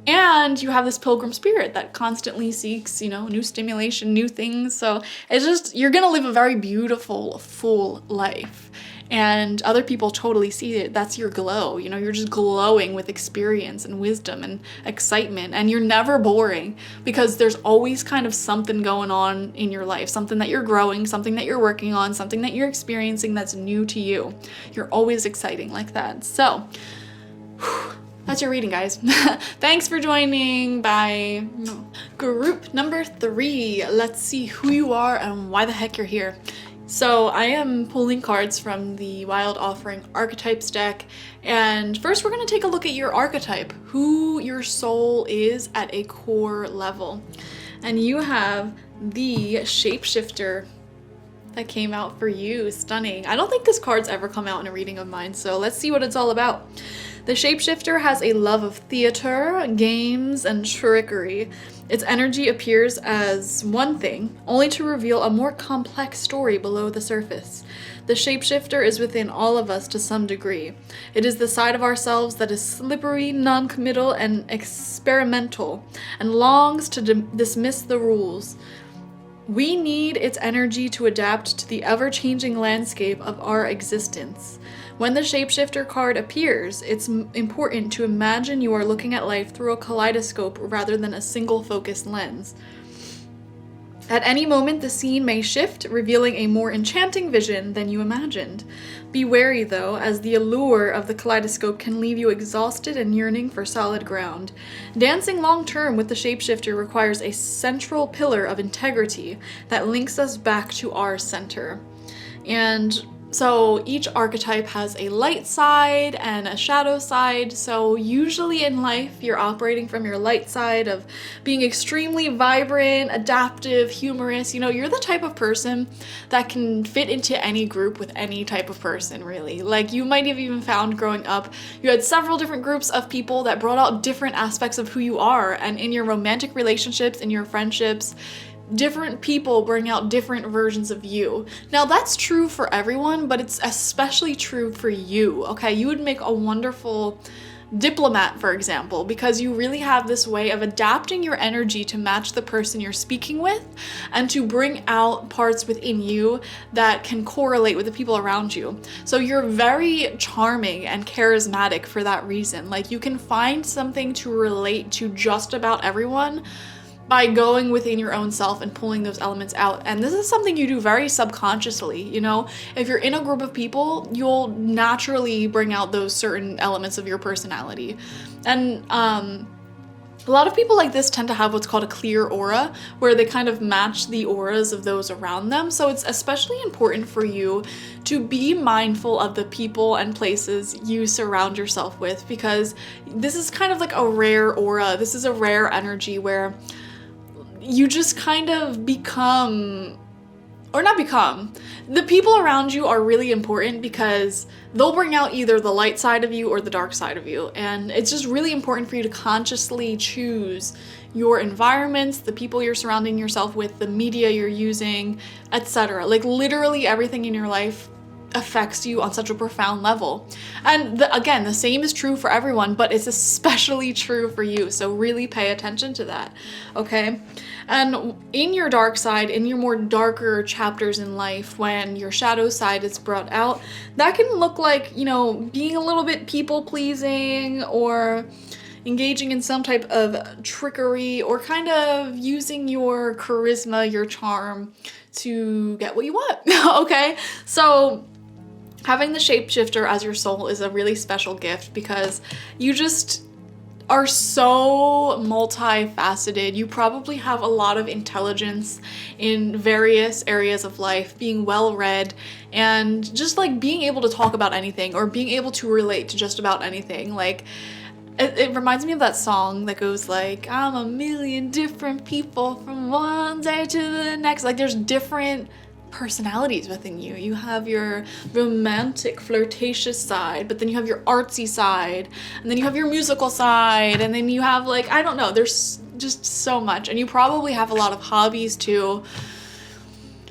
And you have this pilgrim spirit that constantly seeks, you know, new stimulation, new things. So it's just, you're gonna live a very beautiful, full life. And other people totally see it. That's your glow. You know, you're just glowing with experience and wisdom and excitement. And you're never boring, because there's always kind of something going on in your life, something that you're growing, something that you're working on, something that you're experiencing that's new to you. You're always exciting like that. So, that's your reading, guys. Thanks for joining. Bye. Group number 3. Let's see who you are and why the heck you're here. So I am pulling cards from the Wild Offering Archetypes deck. And first we're going to take a look at your archetype, who your soul is at a core level. And you have the Shapeshifter that came out for you. Stunning. I don't think this card's ever come out in a reading of mine, so let's see what it's all about. The Shapeshifter has a love of theater, games, and trickery. Its energy appears as one thing, only to reveal a more complex story below the surface. The Shapeshifter is within all of us to some degree. It is the side of ourselves that is slippery, non-committal, and experimental, and longs to dismiss the rules. We need its energy to adapt to the ever-changing landscape of our existence. When the Shapeshifter card appears, it's important to imagine you are looking at life through a kaleidoscope rather than a single focused lens. At any moment, the scene may shift, revealing a more enchanting vision than you imagined. Be wary, though, as the allure of the kaleidoscope can leave you exhausted and yearning for solid ground. Dancing long-term with the Shapeshifter requires a central pillar of integrity that links us back to our center. And so each archetype has a light side and a shadow side. So usually in life, you're operating from your light side of being extremely vibrant, adaptive, humorous. You know, you're the type of person that can fit into any group with any type of person, really. Like, you might have even found growing up, you had several different groups of people that brought out different aspects of who you are. And in your romantic relationships, in your friendships, different people bring out different versions of you. Now, that's true for everyone, but it's especially true for you, okay? You would make a wonderful diplomat, for example, because you really have this way of adapting your energy to match the person you're speaking with and to bring out parts within you that can correlate with the people around you. So you're very charming and charismatic for that reason. Like, you can find something to relate to just about everyone by going within your own self and pulling those elements out. And this is something you do very subconsciously, you know? If you're in a group of people, you'll naturally bring out those certain elements of your personality. And a lot of people like this tend to have what's called a clear aura, where they kind of match the auras of those around them. So it's especially important for you to be mindful of the people and places you surround yourself with, because this is kind of like a rare aura. This is a rare energy where you just kind of become, or not become, the people around you are really important because they'll bring out either the light side of you or the dark side of you. And it's just really important for you to consciously choose your environments, the people you're surrounding yourself with, the media you're using, etc. Like literally everything in your life affects you on such a profound level. And again, the same is true for everyone, but it's especially true for you. So really pay attention to that, okay? And in your dark side, in your more darker chapters in life, when your shadow side is brought out, that can look like, you know, being a little bit people pleasing, or engaging in some type of trickery, or kind of using your charisma, your charm to get what you want, okay? So having the shapeshifter as your soul is a really special gift, because you just are so multifaceted. You probably have a lot of intelligence in various areas of life, being well read, and just like being able to talk about anything, or being able to relate to just about anything. Like it reminds me of that song that goes like, I'm a million different people from one day to the next. Like there's different personalities within you. You have your romantic, flirtatious side, but then you have your artsy side, and then you have your musical side, and then you have like, I don't know, there's just so much. And you probably have a lot of hobbies too.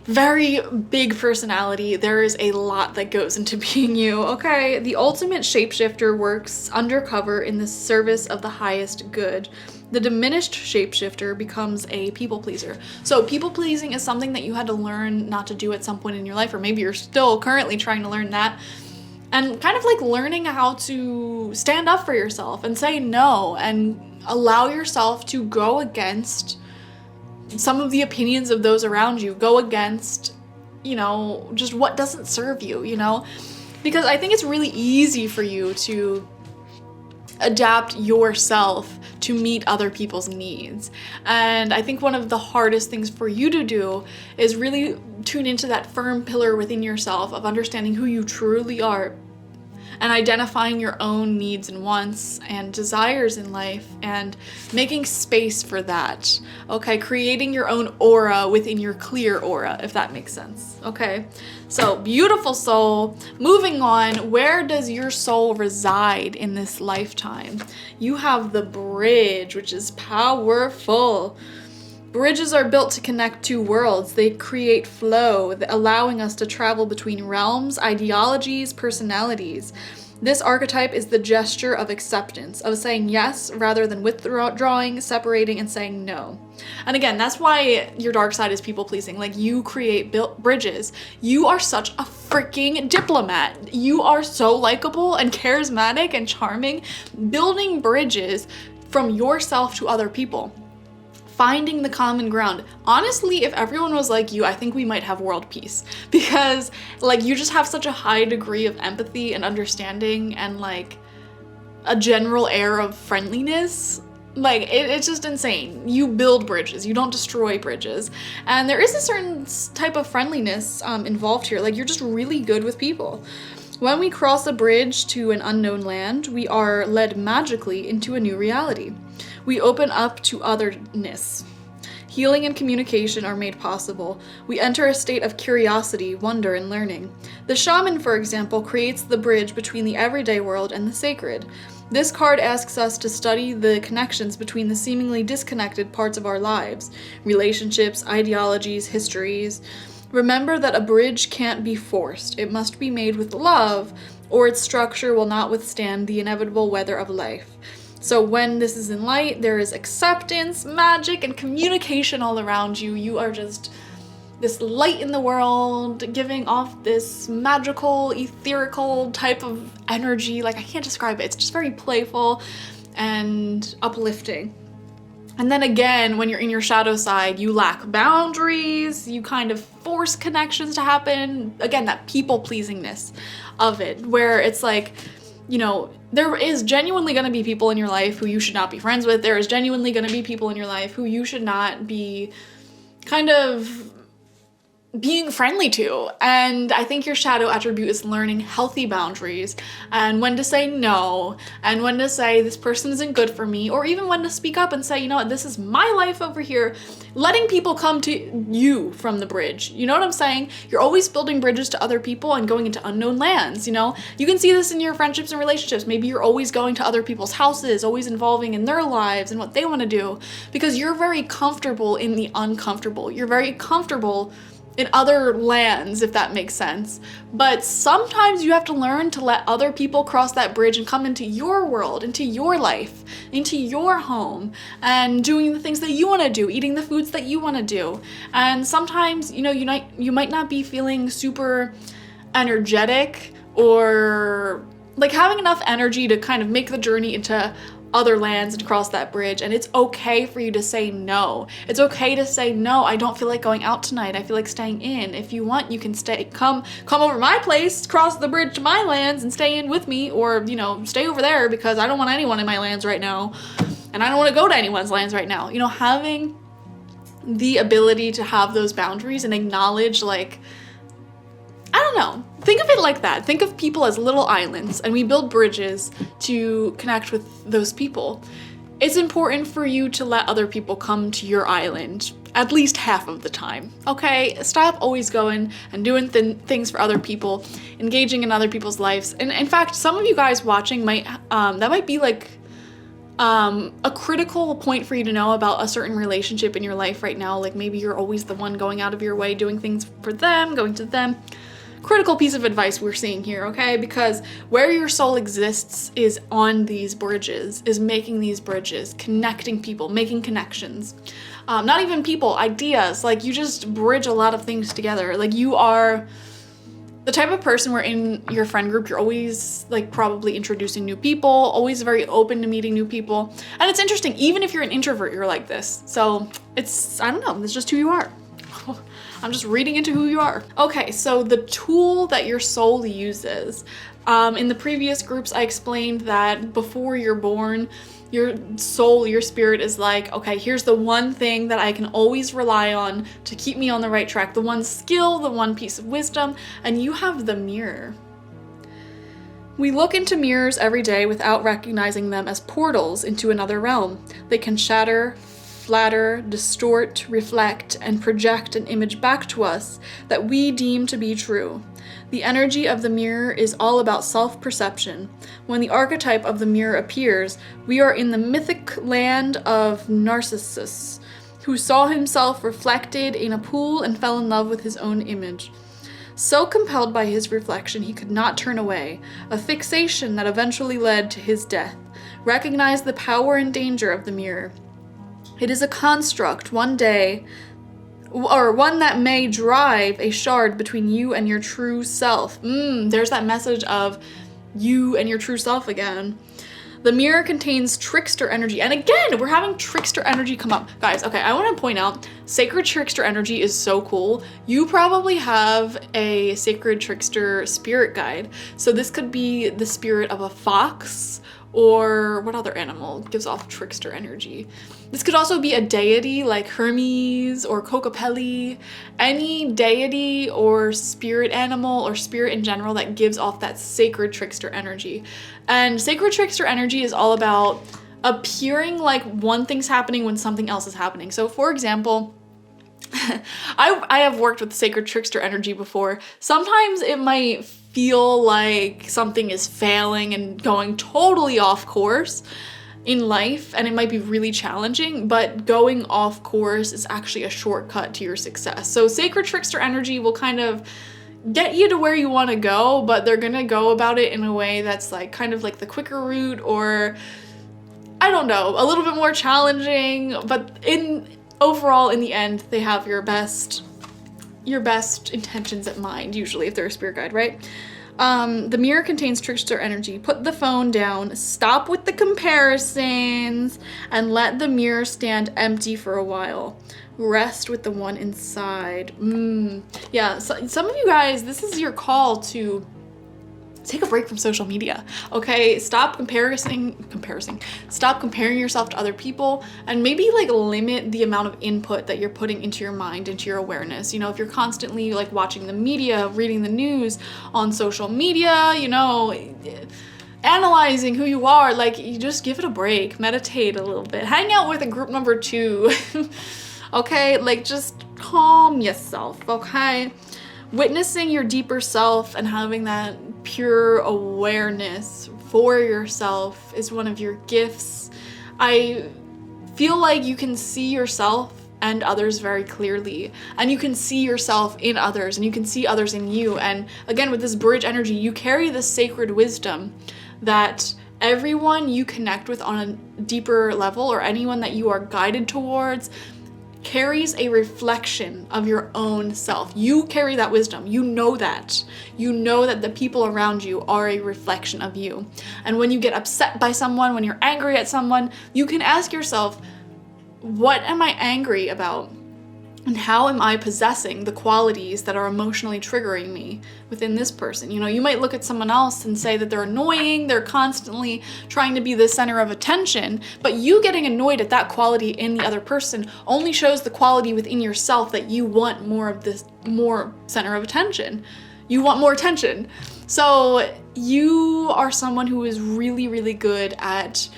Very big personality. There is a lot that goes into being you, okay? The ultimate shapeshifter works undercover in the service of the highest good. The diminished shapeshifter becomes a people pleaser. So people pleasing is something that you had to learn not to do at some point in your life, or maybe you're still currently trying to learn that. And kind of like learning how to stand up for yourself and say no, and allow yourself to go against some of the opinions of those around you, go against, you know, just what doesn't serve you, you know? Because I think it's really easy for you to adapt yourself to meet other people's needs. And I think one of the hardest things for you to do is really tune into that firm pillar within yourself of understanding who you truly are, and identifying your own needs and wants and desires in life, and making space for that, okay? Creating your own aura within your clear aura, if that makes sense, okay? So, beautiful soul. Moving on, where does your soul reside in this lifetime? You have the bridge, which is powerful. Bridges are built to connect two worlds. They create flow, allowing us to travel between realms, ideologies, personalities. This archetype is the gesture of acceptance, of saying yes rather than withdrawing, separating, and saying no. And again, that's why your dark side is people pleasing. Like, you create bridges. You are such a freaking diplomat. You are so likable and charismatic and charming, building bridges from yourself to other people. Finding the common ground. Honestly, if everyone was like you, I think we might have world peace, because like you just have such a high degree of empathy and understanding, and like a general air of friendliness. Like it's just insane. You build bridges, you don't destroy bridges. And there is a certain type of friendliness involved here. Like, you're just really good with people. When we cross a bridge to an unknown land, we are led magically into a new reality. We open up to otherness. Healing and communication are made possible. We enter a state of curiosity, wonder, and learning. The shaman, for example, creates the bridge between the everyday world and the sacred. This card asks us to study the connections between the seemingly disconnected parts of our lives, relationships, ideologies, histories. Remember that a bridge can't be forced. It must be made with love, or its structure will not withstand the inevitable weather of life. So when this is in light, there is acceptance, magic, and communication all around you. You are just this light in the world, giving off this magical, etherical type of energy. Like, I can't describe it. It's just very playful and uplifting. And then again, when you're in your shadow side, you lack boundaries, you kind of force connections to happen. Again, that people pleasingness of it, where it's like, you know, there is genuinely going to be people in your life who you should not be friends with. There is genuinely going to be people in your life who you should not be kind of being friendly to. And I think your shadow attribute is learning healthy boundaries and when to say no and when to say this person isn't good for me, or even when to speak up and say, you know what, this is my life over here. Letting people come to you from the bridge. You know what I'm saying? You're always building bridges to other people and going into unknown lands, you know? You can see this in your friendships and relationships. Maybe you're always going to other people's houses, always involving in their lives and what they want to do, because you're very comfortable in the uncomfortable. You're very comfortable in other lands, if that makes sense. But sometimes you have to learn to let other people cross that bridge and come into your world, into your life, into your home, and doing the things that you want to do, eating the foods that you want to do. And sometimes, you know, you might not be feeling super energetic or like having enough energy to kind of make the journey into other lands and cross that bridge, and it's okay for you to say no. It's okay to say no, I don't feel like going out tonight, I feel like staying in. If you want, you can stay, come over my place, cross the bridge to my lands and stay in with me, or, you know, stay over there because I don't want anyone in my lands right now and I don't want to go to anyone's lands right now. You know, having the ability to have those boundaries and acknowledge, like, I don't know. Think of it like that. Think of people as little islands, and we build bridges to connect with those people. It's important for you to let other people come to your island at least half of the time, okay? Stop always going and doing things for other people, engaging in other people's lives. And in fact, some of you guys watching might, that might be like a critical point for you to know about a certain relationship in your life right now. Like maybe you're always the one going out of your way, doing things for them, going to them. Critical piece of advice we're seeing here, okay? Because where your soul exists is on these bridges, is making these bridges, connecting people, making connections. Not even people, ideas. Like you just bridge a lot of things together. Like you are the type of person where in your friend group, you're always like probably introducing new people, always very open to meeting new people. And it's interesting, even if you're an introvert, you're like this. So it's, I don't know, it's just who you are. I'm just reading into who you are. Okay, so the tool that your soul uses. In the previous groups, I explained that before you're born, your soul, your spirit is like, okay, here's the one thing that I can always rely on to keep me on the right track, the one skill, the one piece of wisdom, and you have the mirror. We look into mirrors every day without recognizing them as portals into another realm. They can shatter, flatter, distort, reflect, and project an image back to us that we deem to be true. The energy of the mirror is all about self-perception. When the archetype of the mirror appears, we are in the mythic land of Narcissus, who saw himself reflected in a pool and fell in love with his own image. So compelled by his reflection, he could not turn away, a fixation that eventually led to his death. Recognize the power and danger of the mirror. It is a construct, one that may drive a shard between you and your true self. There's that message of you and your true self again. The mirror contains trickster energy. And again, we're having trickster energy come up. Guys, okay, I want to point out, sacred trickster energy is so cool. You probably have a sacred trickster spirit guide. So this could be the spirit of a fox, or what other animal gives off trickster energy? This could also be a deity like Hermes or Kokopelli, any deity or spirit animal or spirit in general that gives off that sacred trickster energy. And sacred trickster energy is all about appearing like one thing's happening when something else is happening. So for example, I have worked with sacred trickster energy before. Sometimes it might feel like something is failing and going totally off course in life, and it might be really challenging, but going off course is actually a shortcut to your success. So sacred trickster energy will kind of get you to where you want to go, but they're gonna go about it in a way that's like kind of like the quicker route, or I don't know, a little bit more challenging, but overall in the end they have your best intentions at mind, usually, if they're a spirit guide, right? The mirror contains trickster energy. Put the phone down, stop with the comparisons, and let the mirror stand empty for a while. Rest with the one inside. Yeah, so some of you guys, this is your call to take a break from social media, okay? Stop Stop comparing yourself to other people, and maybe like limit the amount of input that you're putting into your mind, into your awareness. You know, if you're constantly like watching the media, reading the news on social media, you know, analyzing who you are, like, you just give it a break, meditate a little bit, hang out with a group number 2, okay? Like, just calm yourself, okay? Witnessing your deeper self and having that pure awareness for yourself is one of your gifts. I feel like you can see yourself and others very clearly, and you can see yourself in others, and you can see others in you. And again, with this bridge energy, you carry this sacred wisdom that everyone you connect with on a deeper level, or anyone that you are guided towards, carries a reflection of your own self. You carry that wisdom. You know that. You know that the people around you are a reflection of you. And when you get upset by someone, when you're angry at someone, you can ask yourself, what am I angry about? And how am I possessing the qualities that are emotionally triggering me within this person? You know, you might look at someone else and say that they're annoying, they're constantly trying to be the center of attention, but you getting annoyed at that quality in the other person only shows the quality within yourself that you want more of this, more center of attention. You want more attention. So you are someone who is really, really good at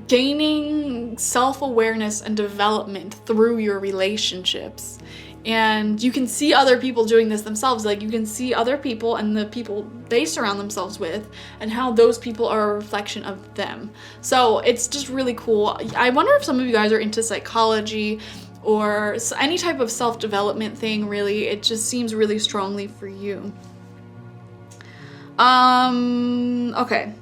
gaining self-awareness and development through your relationships. And you can see other people doing this themselves. Like, you can see other people and the people they surround themselves with, and how those people are a reflection of them. So it's just really cool. I wonder if some of you guys are into psychology or any type of self-development thing. Really, it just seems really strongly for you. Okay.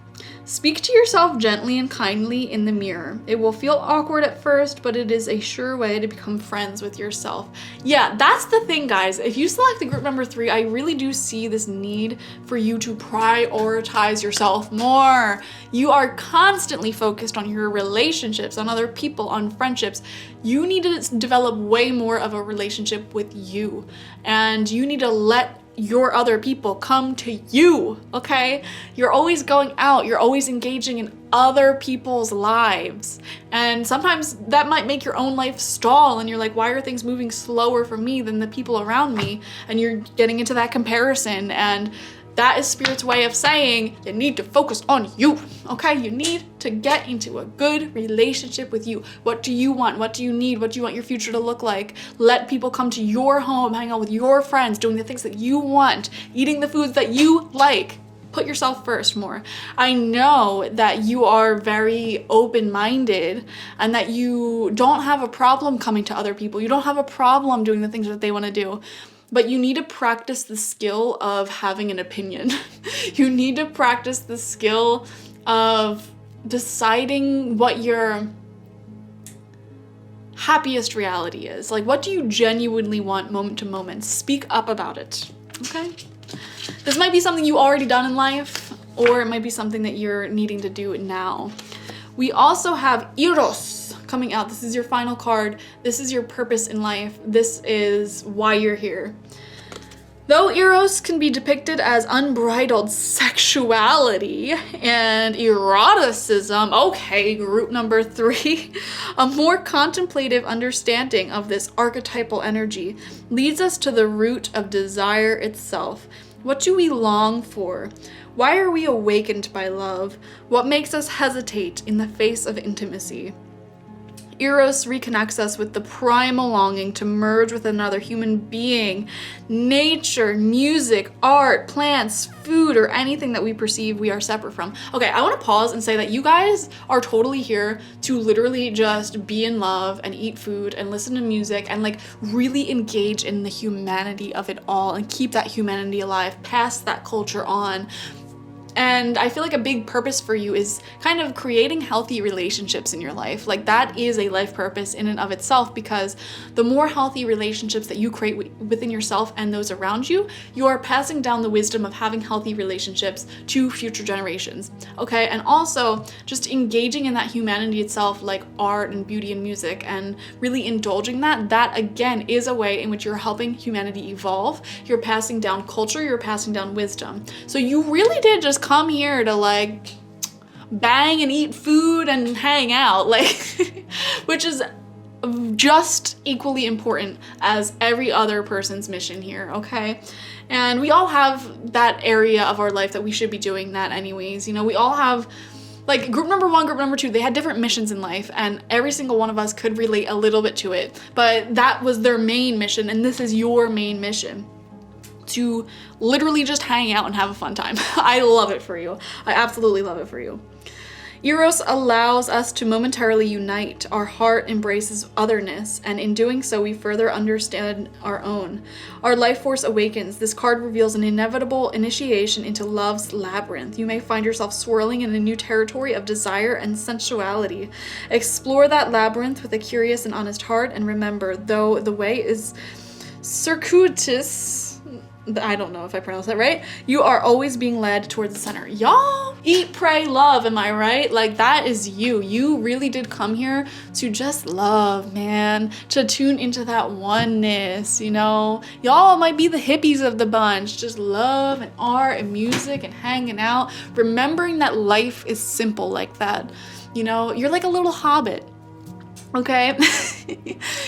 Speak to yourself gently and kindly in the mirror. It will feel awkward at first, but it is a sure way to become friends with yourself. Yeah, that's the thing, guys. If you select the group number 3, I really do see this need for you to prioritize yourself more. You are constantly focused on your relationships, on other people, on friendships. You need to develop way more of a relationship with you, and you need to let your other people come to you, okay? You're always going out, you're always engaging in other people's lives, and sometimes that might make your own life stall, and you're like, why are things moving slower for me than the people around me? And you're getting into that comparison, and that is Spirit's way of saying you need to focus on you, okay? You need to get into a good relationship with you. What do you want? What do you need? What do you want your future to look like? Let people come to your home, hang out with your friends, doing the things that you want, eating the foods that you like. Put yourself first more. I know that you are very open-minded and that you don't have a problem coming to other people. You don't have a problem doing the things that they want to do. But you need to practice the skill of having an opinion. You need to practice the skill of deciding what your happiest reality is. Like, what do you genuinely want moment to moment? Speak up about it, okay? This might be something you already done in life, or it might be something that you're needing to do now. We also have Eros coming out. This is your final card. This is your purpose in life. This is why you're here. Though Eros can be depicted as unbridled sexuality and eroticism, okay, group number 3, a more contemplative understanding of this archetypal energy leads us to the root of desire itself. What do we long for? Why are we awakened by love? What makes us hesitate in the face of intimacy? Eros reconnects us with the primal longing to merge with another human being. Nature, music, art, plants, food, or anything that we perceive we are separate from. Okay, I want to pause and say that you guys are totally here to literally just be in love and eat food and listen to music and like really engage in the humanity of it all and keep that humanity alive, pass that culture on. And I feel like a big purpose for you is kind of creating healthy relationships in your life. Like that is a life purpose in and of itself, because the more healthy relationships that you create within yourself and those around you, you are passing down the wisdom of having healthy relationships to future generations. Okay, and also just engaging in that humanity itself, like art and beauty and music, and really indulging that again is a way in which you're helping humanity evolve. You're passing down culture, you're passing down wisdom. So you really did just come here to like bang and eat food and hang out, like which is just equally important as every other person's mission here, okay? And we all have that area of our life that we should be doing that anyways. You know, we all have like group number 1, group number 2, they had different missions in life, and every single one of us could relate a little bit to it, but that was their main mission, and this is your main mission. To literally just hang out and have a fun time. I love it for you. I absolutely love it for you. Eros allows us to momentarily unite. Our heart embraces otherness, and in doing so, we further understand our own. Our life force awakens. This card reveals an inevitable initiation into love's labyrinth. You may find yourself swirling in a new territory of desire and sensuality. Explore that labyrinth with a curious and honest heart, and remember, though the way is circuitous, I don't know if I pronounced that right, you are always being led towards the center. Y'all, eat, pray, love, am I right? Like that is you. You really did come here to just love, man, to tune into that oneness, you know? Y'all might be the hippies of the bunch, just love and art and music and hanging out, remembering that life is simple like that. You know, you're like a little hobbit. Okay,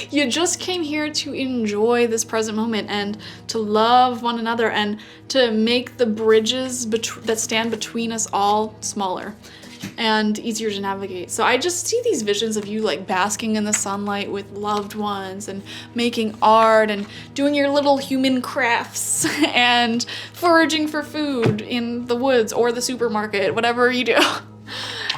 you just came here to enjoy this present moment and to love one another and to make the bridges that stand between us all smaller and easier to navigate. So I just see these visions of you like basking in the sunlight with loved ones and making art and doing your little human crafts and foraging for food in the woods or the supermarket, whatever you do.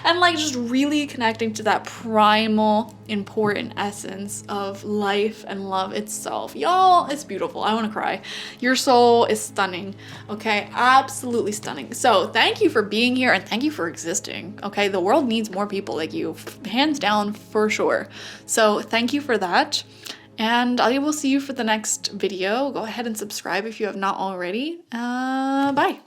And like just really connecting to that primal, important essence of life and love itself. Y'all, it's beautiful. I want to cry. Your soul is stunning. Okay, absolutely stunning. So thank you for being here and thank you for existing. Okay, the world needs more people like you, hands down for sure. So thank you for that. And I will see you for the next video. Go ahead and subscribe if you have not already. Bye.